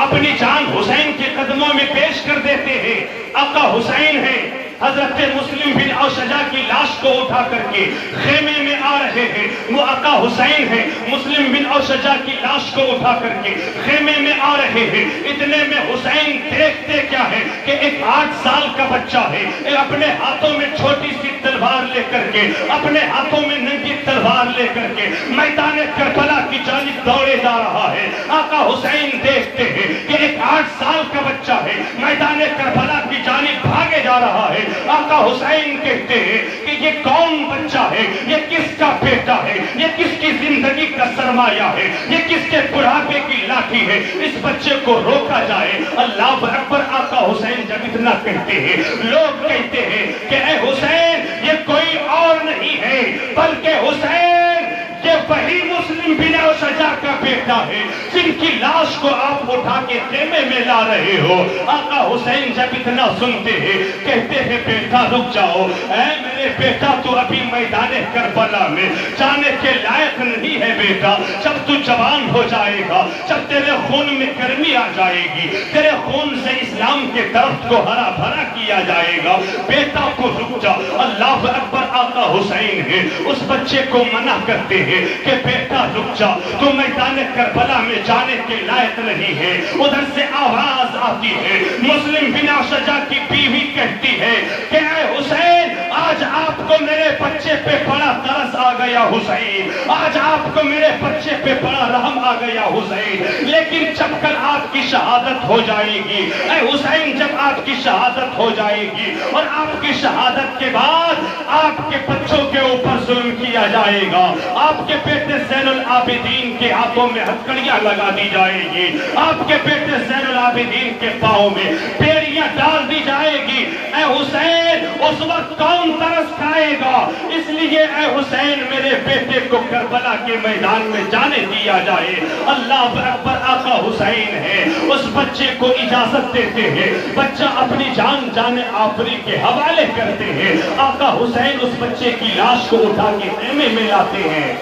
اپنی جان حسین کے قدموں میں پیش کر دیتے ہیں۔ آقا حسین ہیں حضرت مسلم بن اوشجا کی لاش کو اٹھا کر کے خیمے میں آ رہے ہیں۔ وہ آقا حسین ہیں مسلم بن اوشجا کی لاش کو اٹھا کر کے خیمے میں آ رہے ہیں۔ اتنے میں حسین دیکھتے کیا ہے کہ ایک 8 سال کا بچہ ہے، اپنے ہاتھوں میں چھوٹی سی تلوار لے کر کے، اپنے ہاتھوں میں ننگی تلوار لے کر کے میدان کربلا کی جانب دوڑے جا رہا ہے۔ آقا حسین دیکھتے ہیں کہ ایک 8 سال کا بچہ ہے میدان کربلا کی جانب بھاگے جا رہا ہے۔ آقا حسین کہتے ہیں کہ یہ کون بچہ ہے، یہ کس کا بیٹا ہے، یہ کس کی زندگی کا سرمایہ ہے، یہ کس کے بڑھاپے کی لاٹھی ہے، اس بچے کو روکا جائے۔ اللہ اکبر۔ آقا حسین جب اتنا کہتے ہیں لوگ کہتے ہیں کہ اے حسین یہ کوئی اور نہیں ہے بلکہ حسین یہ وہی مسلم بن اوشجا کا بیٹا ہے جن کی لاش کو آپ اٹھا کے خیمے میں لا رہے ہو۔ آقا حسین جب اتنا سنتے ہیں کہتے ہیں بیٹا رک جاؤ، اے میرے بیٹا تو ابھی میدان کربلا میں جانے کے لائق نہیں ہے بیٹا، جب تو جوان ہو جائے گا، جب تیرے خون میں گرمی آ جائے گی، تیرے خون سے اسلام کے درخت کو ہرا بھرا کیا جائے گا، بیٹا کو رک جا۔ اللہ اکبر۔ آقا حسین ہے اس بچے کو منع کرتے ہیں کہ بیٹا رک جا، تو میدان کربلا میں جانے کے لائق نہیں ہے۔ ادھر سے آواز آتی ہے، مسلم بن اوشجا کی بیوی کہتی ہے کہ اے حسین آج آپ کو میرے بچے پہ بڑا ترس آ گیا حسین، آج آپ کو میرے بچے پہ بڑا رحم آ گیا حسین، لیکن جب کل آپ کی شہادت ہو جائے گی، اے حسین جب آپ کی شہادت ہو جائے گی اور آپ کی شہادت کے بعد آپ کے بچوں کے اوپر ظلم کیا جائے گا، آپ کے بیٹے زین العابدین کے ہاتھوں میں ہتھکڑیاں لگا دی جائے گی، آپ کے بیٹے زین العابدین کے پاؤں میں بیڑیاں ڈال دی جائے گی، اے حسین اس وقت کون ترس کھائے گا؟ اس لیے اے حسین میرے بیٹے کو کربلا کے میدان میں جانے دیا جائے۔ اللہ اکبر۔ آقا حسین ہے اس بچے کو اجازت دیتے ہیں، بچہ اپنی جان جانے آفری کے حوالے کرتے ہیں۔ آقا حسین اس بچے کی لاش کو اٹھا کے خیمے میں لاتے ہیں۔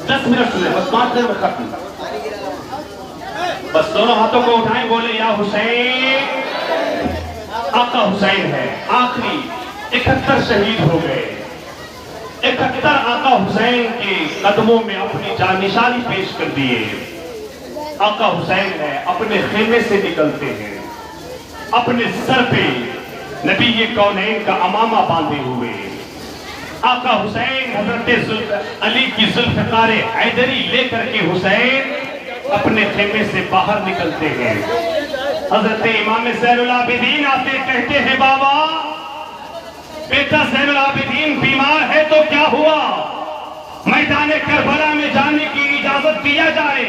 10 منٹ سنے، بس 5 منٹ میں ختم۔ بس دونوں ہاتھوں کو اٹھائیں، بولے یا حسین۔ آقا حسین ہے آخری 71 شہید ہو گئے، 71 آقا حسین کے قدموں میں اپنی جان نشانی پیش کر دیے۔ آقا حسین ہے اپنے خیمے سے نکلتے ہیں، اپنے سر پہ نبی کونین کا امامہ باندھے ہوئے۔ آقا حسین حضرت علی کی ذوالفقار حیدری لے کر کے حسین اپنے خیمے سے باہر نکلتے ہیں۔ حضرت امام زین العابدین آتے کہتے ہیں بابا بیٹا زین العابدین بیمار ہے تو کیا ہوا؟ میدان کربلا میں جانے کی اجازت دیا جائے۔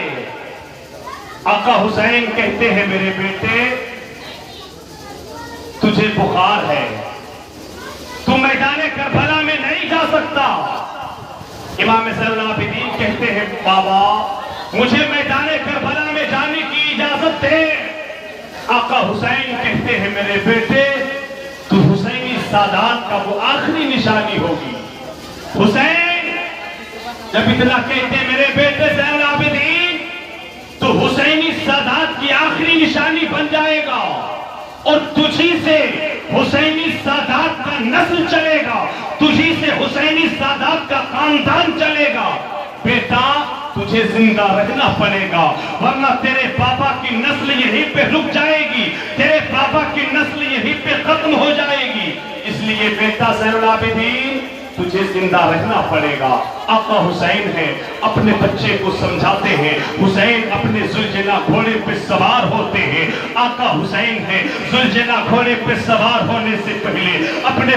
آقا حسین کہتے ہیں میرے بیٹے تجھے بخار ہے، تو میدان کربلا میں نہیں جا سکتا۔ امام زین العابدین کہتے ہیں بابا مجھے میدان کربلا میں جانے کی اجازت دے۔ آقا حسین کہتے ہیں میرے بیٹے تو حسینی سادات کا وہ آخری نشانی ہوگی۔ حسین جب اتنا کہتے ہیں میرے بیٹے زین العابدین تو حسینی سادات کی آخری نشانی بن جائے گا اور تجھی سے حسینی سادات کا نسل چلے گا، تجھی سے حسینی سادات کا خاندان چلے گا۔ بیٹا تجھے زندہ رہنا پڑے گا ورنہ تیرے پاپا کی نسل یہیں پہ رک جائے گی، تیرے پاپا کی نسل یہیں پہ ختم ہو جائے گی۔ اس لیے بیٹا زین العابدین تجھے زندہ رہنا پڑے گا۔ آقا حسین ہے اپنے بچے کو سمجھاتے ہیں، حسین اپنے ذوالجنا گھوڑے پہ سوار ہوتے ہیں۔ آقا حسین ہے ذوالجنا گھوڑے پہ سوار ہونے سے پہلے اپنے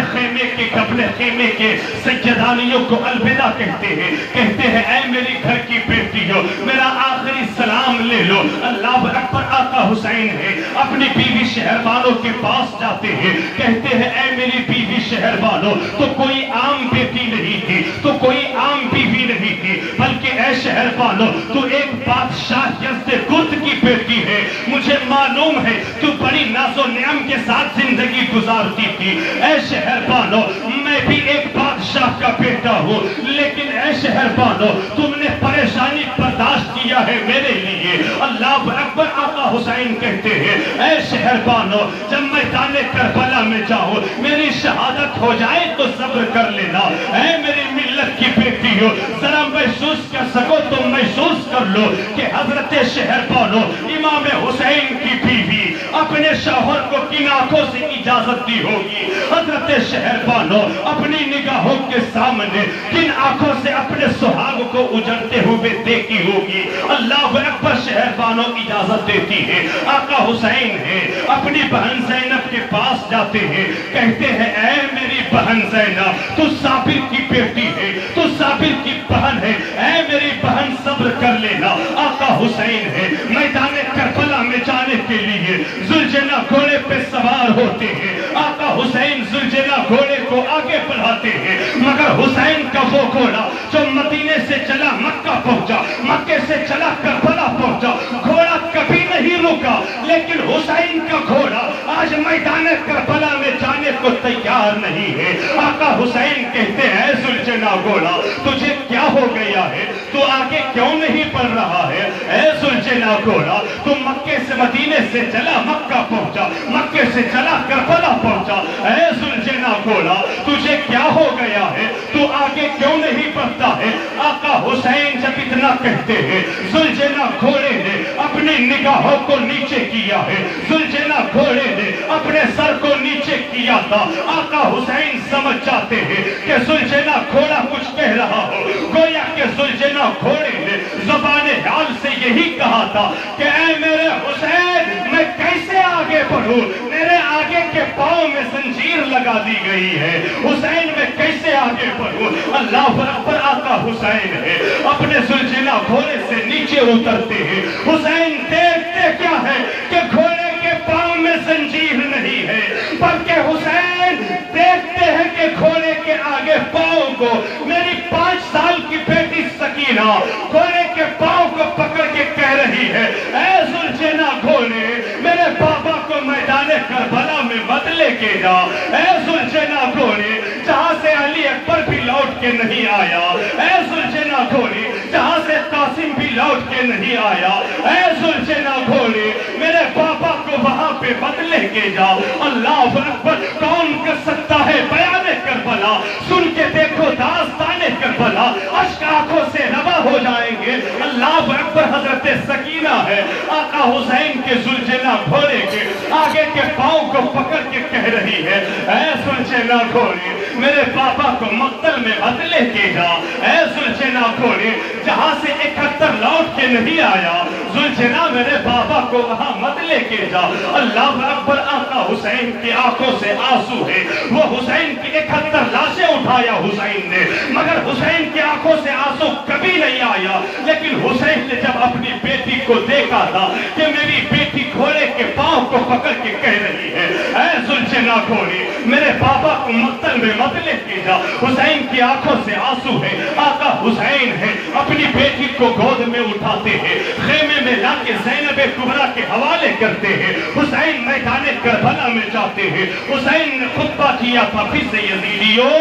خیمے کے سیدانیوں کو الوداع کہتے ہیں اے میری گھر کی بیٹیوں میرا آخری سلام لے لو۔ اللہ اکبر۔ آقا حسین ہے اپنی بیوی شہربانوں کے پاس جاتے ہیں، کہتے ہیں اے میری بیوی شہربانوں تو کوئی عام بیٹی نہیں تھی، تو کوئی عام بیوی نہیں تھی، بلکہ اے شہربانوں تو ایک بادشاہ یزدگرد کی بیٹی ہے۔ مجھے معلوم ہے تو بڑی ناز و نعم کے ساتھ زندگی گزارتی تھی۔ اے شہربانوں میں بھی ایک بادشاہ کا بیٹا ہوں، لیکن اے شہربانوں تم نے پریشانی برداشت کیا ہے میرے لیے۔ اللہ اکبر۔ آقا حسین کہتے ہیں اے شہربانوں جب میدان کربلا میں جاؤں میری شہادت ہو جائے تو صبر کر لینا۔ اے میری ملت کی بیٹیوں ذرا محسوس کر سکو تو محسوس کر لو کہ حضرت شہربانو امام حسین کی بیوی اپنے شوہر کو کن آنکھوں سے اجازت دی ہوگی، حضرت شہربانو اپنی نگاہوں کے سامنے کن آنکھوں سے اپنے سہاگ کو اجڑتے ہوئے دیکھی ہوگی۔ اللہ اکبر۔ شہربانو اجازت دیتی ہے، آقا حسین ہے اپنی بہن زینب کے پاس جاتے ہیں، کہتے ہیں اے میری بہن زینب تو صابر کی بیٹی ہے، تو صابر کی بہن ہے، اے میری بہن صبر کر لینا۔ آقا حسین ہے میدان کربلا میں جانے کے لیے ذوالجنا گھوڑے پہ سوار ہوتے ہیں۔ آقا حسین ذوالجنا گھوڑے کو آگے بڑھاتے ہیں، مگر حسین کا وہ گھوڑا جو مدینے سے چلا مکہ پہنچا، مکے سے چلا کربلا پہنچا، گھوڑا کبھی نہیں رکا، لیکن حسین کا گھوڑا آج میدان کربلا میں جانے کو تیار نہیں ہے۔ آقا حسین کہتے ہیں ذوالجنا گھوڑا تجھے کیا ہو گیا ہے، تو آگے کیوں نہیں بڑھ رہا ہے؟ اے ذوالجنا گھوڑا تو مکے سے مدینے سے چلا مکہ پہنچا، مکے سے چلا کربلا پہنچا، اے ذوالجنا گھوڑا تجھے کیا ہو گیا ہے، تو آگے کیوں نہیں بڑھتا ہے؟ آقا حسین جب اتنا کہتے ہیں ذوالجنا گھوڑے نے اپنی نگاہوں کو نیچے کیا ہے، ذوالجنا گھوڑے نے اپنے سر کو نیچے کیا تھا۔ آقا حسین سمجھ جاتے ہیں کہ ذوالجنا گھوڑا کچھ کہہ رہا ہو، گویا کہ ذوالجنا گھوڑے نے زبان حال سے یہی کہا تھا کہ اے میرے حسین میں کیسے آگے بڑھوں، میرے آگے کے پاؤں میں زنجیر لگا دی گئی ہے، حسین میں کیسے آگے بڑھوں؟ اللہ اکبر۔ آقا حسین ہے اپنے ذوالجنا گھوڑے سے نیچے اترتے ہیں، حسین دیکھتے کیا ہے کہ گھوڑے کے پاؤں میں زنجیر نہیں ہے، بلکہ حسین دیکھتے ہیں کہ گھوڑے کے آگے پاؤں کو میری 5 سال کی بیٹی سکینہ گھوڑے کے پاؤں کو پکڑ کے کہہ رہی ہے اے ذوالجنا گھوڑے میرے بابا کو میدان کربلا میں مت لے کے جا، اے ذوالجنا گھوڑے جہاں سے علی اکبر بھی لوٹ کے نہیں آیا، اے ذوالجنا گھوڑے جہاں سے قاسم بھی لوٹ کے نہیں آیا، اے ذوالجنا گھوڑے میرے بابا کو وہاں پہ مت لے کے جا۔ اللہ اکبر۔ کون کر سکتا ہے بیان کربلا؟ سن کے دیکھو داستان کربلا، اشک آنکھوں سے روا ہو جائیں گے۔ اللہ اکبر۔ حضرت سکینہ ہے آقا حسین کے ذوالجنا گھوڑے کے آگے کے پاؤں کو پکڑ کے کہہ رہی ہے اے ذوالجنا گھوڑے میرے بابا کو مقتل میں مت لے کے جا، اے ذوالجنا گھوڑے جہاں سے 71 لوٹ کے نہیں آیا، ذوالجنا میرے بابا کو وہاں مت لے کے جا۔ اللہ اکبر۔ آقا حسین کی آنکھوں سے آنسو ہے، وہ حسین کی 71 لاشیں اٹھا اٹھایا حسین نے، مگر حسین کی آنکھوں سے آنسو کبھی نہیں آیا۔ لیکن حسین نے جب اپنی بیٹی کو دیکھا تھا کہ میری بیٹی گھوڑے کے پاؤں کو پکڑ کے کہہ رہی ہے اے ذوالجناح گھوڑے میرے بابا کو مقتل میں مت لے کے جا، حسین کی آنکھوں سے آنسو ہے۔ آقا حسین ہے اپنی بیٹی کو گود میں اٹھاتے ہیں، خیمے میں لا کے زینب کبریٰ کے حوالے کرتے ہیں۔ حسین میدان کربلا میں جاتے ہیں۔ حسین نے خطبہ کیا تھا پھر سے، یزیدیوں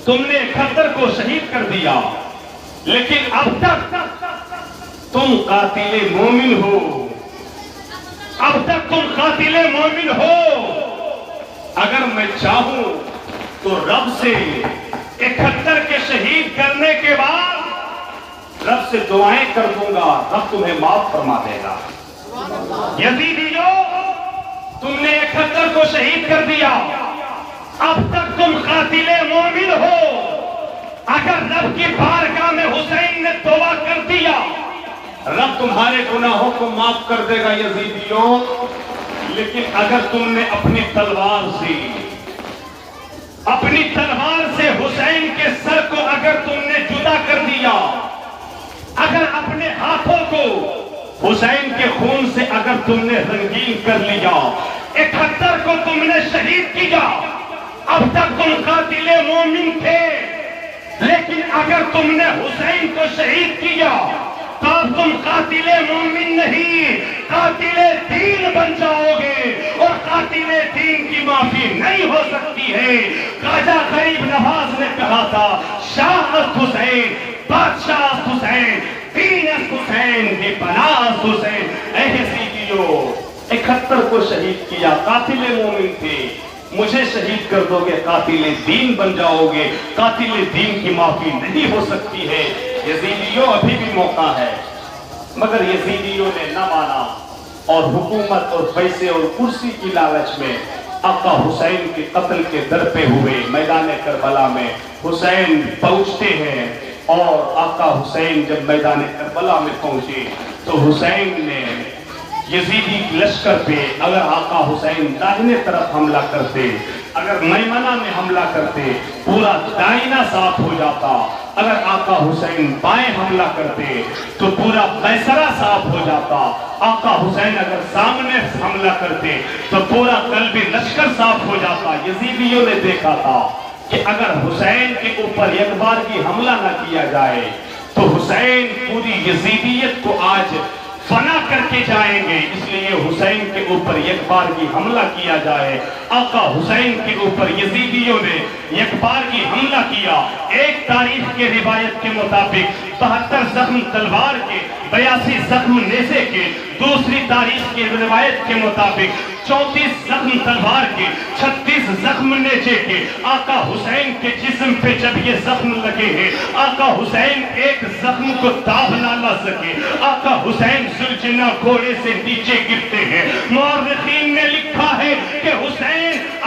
تم نے 71 کو شہید کر دیا، لیکن اب تک تم قاتل مومن ہو، اب تک تم قاتل مومن ہو۔ اگر میں چاہوں تو رب سے 71 کے شہید کرنے کے بعد رب سے دعائیں کر دوں گا، رب تمہیں معاف فرما دے گا۔ یزیدیوں تم نے 71 کو شہید کر دیا، اب تک تم قاتل مومن ہو۔ اگر رب کی بارگاہ میں حسین نے توبہ کر دیا، رب تمہارے گناہوں کو معاف کر دے گا یزیدیوں۔ لیکن اگر تم نے اپنی تلوار سے حسین کے سر کو اگر تم نے جدا کر دیا، اگر اپنے ہاتھوں کو حسین کے خون سے اگر تم نے رنگین کر لیا، 71 کو تم نے شہید کیا، اب تک تم قاتل مومن تھے۔ لیکن اگر تم نے حسین کو شہید کیا تو اب تم قاتل مومن نہیں، قاتل دین بن جاؤ گے، اور قاتل دین کی معافی نہیں ہو سکتی ہے۔ خواجہ غریب نواز نے کہا تھا شاہ است حسین، بادشاہ است حسین، دین است حسین، بے پناہ است حسین۔ اے یزیدیوں 71 کو شہید کیا، قاتل مومن تھے، مجھے شہید کر دو گے قاتل دین بن جاؤ گے، قاتل دین کی معافی نہیں ہو سکتی ہے۔ یزیدیوں ابھی بھی موقع ہے، مگر یزیدیوں نے نہ مانا، اور حکومت اور پیسے اور کرسی کی لالچ میں آقا حسین کے قتل کے در پہ ہوئے۔ میدان کربلا میں حسین پہنچتے ہیں، اور آقا حسین جب میدان کربلا میں پہنچے تو حسین نے یزیدی لشکر پہ اگر آقا حسین داہنے طرف حملہ کرتے، اگر میمنہ میں حملہ کرتے پورا دائنہ صاف ہو جاتا، اگر آقا حسین بائیں حملہ کرتے تو پورا قیصرہ صاف ہو جاتا، آقا حسین اگر سامنے حملہ کرتے تو پورا قلب لشکر صاف ہو جاتا۔ یزیدیوں نے دیکھا تھا کہ اگر حسین کے اوپر ایک بار کی حملہ نہ کیا جائے تو حسین پوری یزیدیت کو آج فنا کر کے جائیں گے، اس لیے حسین کے اوپر ایک بار کی حملہ کیا جائے۔ آقا حسین کے اوپر یزیدیوں نے ایک بار کی حملہ کیا۔ ایک تاریخ کے روایت کے مطابق 72 زخم تلوار کے، 82 زخم نیزے کے، دوسری تاریخ کے روایت کے مطابق 34 زخم تلوار کے، 36 زخم نیزے کے۔ آقا حسین کے جسم پہ جب یہ زخم لگے ہیں، آقا حسین ایک زخم کو داغ نہ لا سکے، آقا حسین ذوالجناح گھوڑے سے نیچے گرتے ہیں۔ مورخین نے لکھا ہے کہ حسین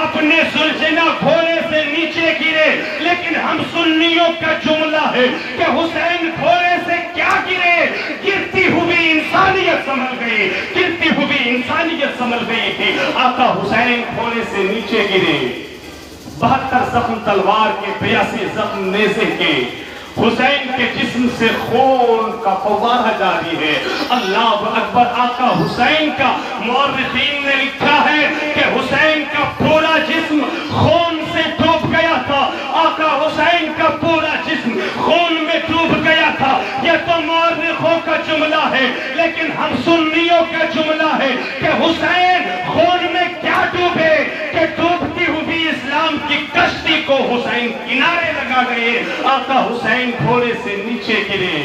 اپنے ذوالجناح گھوڑے سے نیچے گرے، لیکن ہم سنیوں کا جملہ ہے کہ حسین گھوڑے سے کیا گرے، گرتی ہوئی انسانیت سنبھل گئی، گرتی ہوئی انسانیت سنبھل گئی تھی۔ آقا حسین گھوڑے سے نیچے گرے، 72 زخم تلوار کے، 82 زخم نیزے کے، حسین کے جسم سے خون کا فوارہ جاری ہے۔ اللہ اکبر۔ آقا حسین کا مورخین نے لکھا ہے کہ حسین کا پورا جسم خون سے ڈوب گیا تھا، آقا حسین کا پورا جسم خون میں ڈوب گیا تھا۔ یہ تو مورخوں کا جملہ ہے، لیکن ہم سنیوں کا جملہ ہے کہ حسین خون میں کیا ڈوبے کہ ڈوبتی ہوئی اسلام کی کشتی کو حسین کنارے لگا گئے۔ آقا حسین گھوڑے سے نیچے گرے،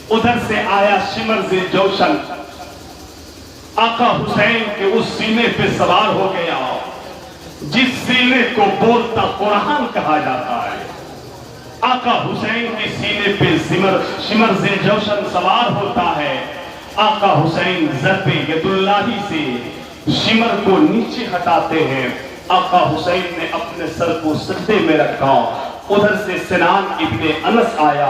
ادھر سے آیا شمر ذی جوشن، آقا حسین کے اس سینے پہ سوار ہو گیا جس سینے کو بولتا قرآن کہا جاتا ہے۔ آقا حسین کے سینے پہ شمر ذی جوشن سوار ہوتا ہے۔ آقا حسین ضرب ید اللہ سے شمر کو نیچے ہٹاتے ہیں۔ آقا حسین نے اپنے سر کو سجدے میں رکھا، ادھر سے سنان ابن انس آیا،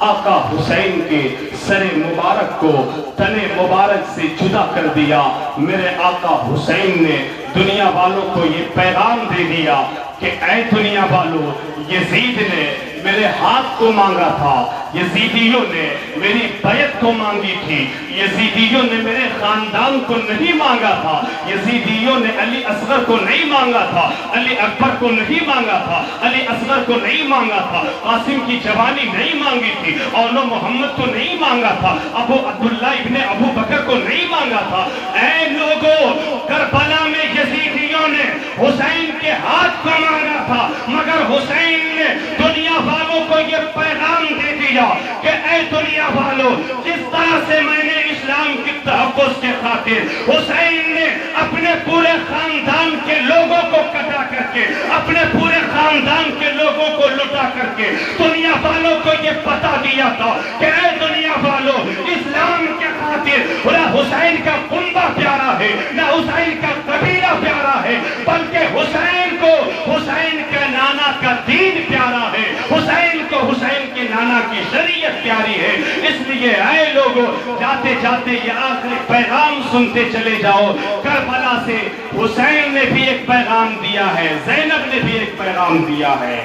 آقا حسین کے سر مبارک کو تن مبارک سے جدا کر دیا۔ میرے آقا حسین نے دنیا والوں کو یہ پیغام دے دیا کہ اے دنیا والو یزید نے میرے ہاتھ کو مانگا تھا، یزیدیوں نے میری بیعت کو مانگی تھی، یزیدیوں نے میرے خاندان کو نہیں مانگا تھا، یزیدیوں نے علی اصغر کو نہیں مانگا تھا، علی اکبر کو نہیں مانگا تھا، علی اصغر کو نہیں مانگا تھا، قاسم کی جوانی نہیں مانگی تھی، اولو محمد کو نہیں مانگا تھا، ابو عبداللہ ابن ابو بکر کو نہیں مانگا تھا۔ اے لوگوں، کربلا میں یزیدیوں نے حسین کے ہاتھ کو مانگا تھا، مگر حسین نے دنیا والوں کو یہ پیغام دے دیا کہ اے دنیا والوں، جس طرح سے میں نے اسلام کی تحفظ کے خاطر حسین نے اپنے پورے خاندان کے لوگوں کو قتل کر کے، اپنے پورے خاندان کے لوگوں کو لٹا کر کے دنیا والوں کو یہ بتا دیا تھا کہ اے دنیا والوں، اسلام کے خاطر نہ حسین کا کنبہ پیارا ہے، نہ حسین کا قبیلہ پیارا ہے، بلکہ حسین کو حسین کے نانا کا دین پیارا ہے، حسین کو حسین کے نانا کی شریعت پیاری ہے۔ اس لیے اے لوگوں، جاتے جاتے یہ آخری پیغام سنتے چلے جاؤ۔ کربلا سے حسین نے بھی ایک پیغام دیا ہے، زینب نے بھی ایک پیغام دیا ہے۔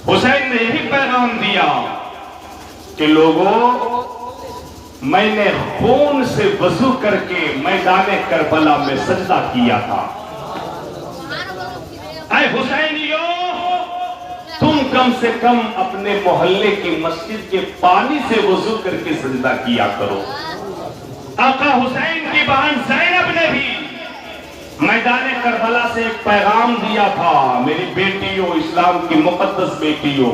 حسین نے یہی پیغام دیا کہ لوگوں، میں نے خون سے وضو کر کے میدان کربلا میں سجدہ کیا تھا۔ اے حسینیوں، تم کم سے کم اپنے محلے کی مسجد کے پانی سے وضو کر کے سجدہ کیا کرو۔ آقا حسین کی بہن زینب نے بھی میدان کربلا سے ایک پیغام دیا تھا، میری بیٹیوں، اسلام کی مقدس بیٹیوں۔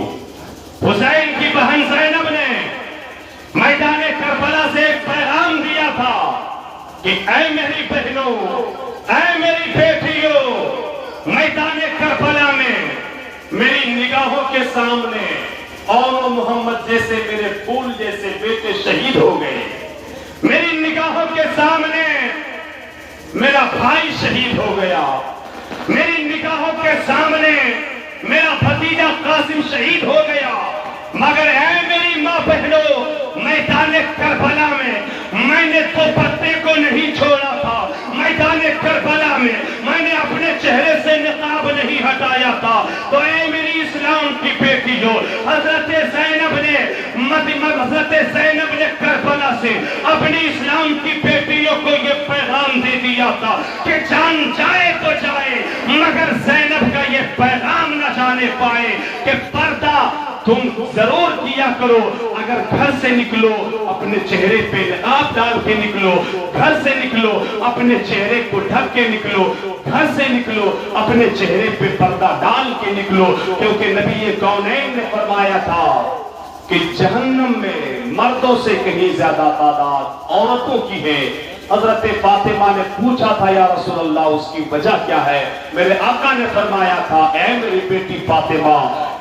حسین کی بہن زینب نے میدان کربلا سے ایک پیغام دیا تھا کہ اے میری بہنوں، اے میری بیٹیوں، میدان کربلا میں میری نگاہوں کے سامنے اور محمد جیسے میرے پھول جیسے بیٹے شہید ہو گئے، میری نگاہوں کے سامنے میرا بھائی شہید ہو گیا، میری نگاہوں کے سامنے میرا بھتیجا قاسم شہید ہو گیا، مگر اے میری ماں بہنوں، میدان کربلا میں نے تو پتے کو نہیں چھوڑا تھا، میدان کربلا میں نے اپنے چہرے سے نقاب نہیں ہٹایا تھا۔ تو اے میری اسلام کی بیٹیوں، حضرت زینب نے کربلا سے اپنی اسلام کی بیٹیوں کو یہ پیغام دے دیا تھا کہ جان جائے تو جائے، مگر زینب کا یہ پیغام نہ جانے پائے کہ پردہ تم ضرور کیا کرو، اگر گھر سے نکلو اپنے چہرے پہ نقاب ڈال کے نکلو، گھر سے نکلو اپنے چہرے کو ڈھک کے نکلو، گھر سے نکلو اپنے چہرے پہ پردہ ڈال کے نکلو، کیونکہ نبی کونین نے فرمایا تھا کہ جہنم میں مردوں سے کہیں زیادہ تعداد عورتوں کی ہے۔ حضرت فاطمہ نے پوچھا تھا یا رسول اللہ اس کی وجہ کیا ہے؟ میرے آقا نے فرمایا تھا اے میری بیٹی فاطمہ،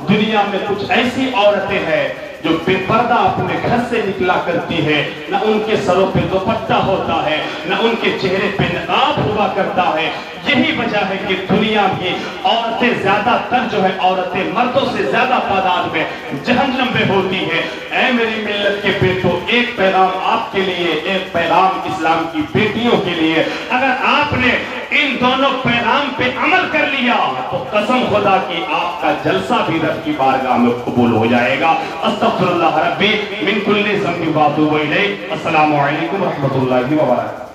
دنیا میں کچھ ایسی عورتیں ہیں جو بے پردہ اپنے گھر سے نکلا کرتی ہے، نہ ان کے سروں پہ دوپٹہ ہوتا ہے، نہ ان کے چہرے پہ نقاب ہوا کرتا ہے۔ یہی وجہ ہے کہ دنیا میں عورتیں زیادہ تر جو ہے عورتیں مردوں سے زیادہ تعداد میں جہنم میں ہوتی ہے۔ اے میری ملت کے بیٹوں، ایک پیغام آپ کے لیے، ایک پیغام اسلام کی بیٹیوں کے لیے، اگر آپ نے ان دونوں پیغام پہ عمل کر لیا تو قسم خدا کی آپ کا جلسہ بھی رب کی بارگاہ میں قبول ہو جائے گا۔ استغفر اللہ ربی من کل ذنب واتوب الیہ۔ السلام علیکم ورحمۃ اللہ وبرکاتہ۔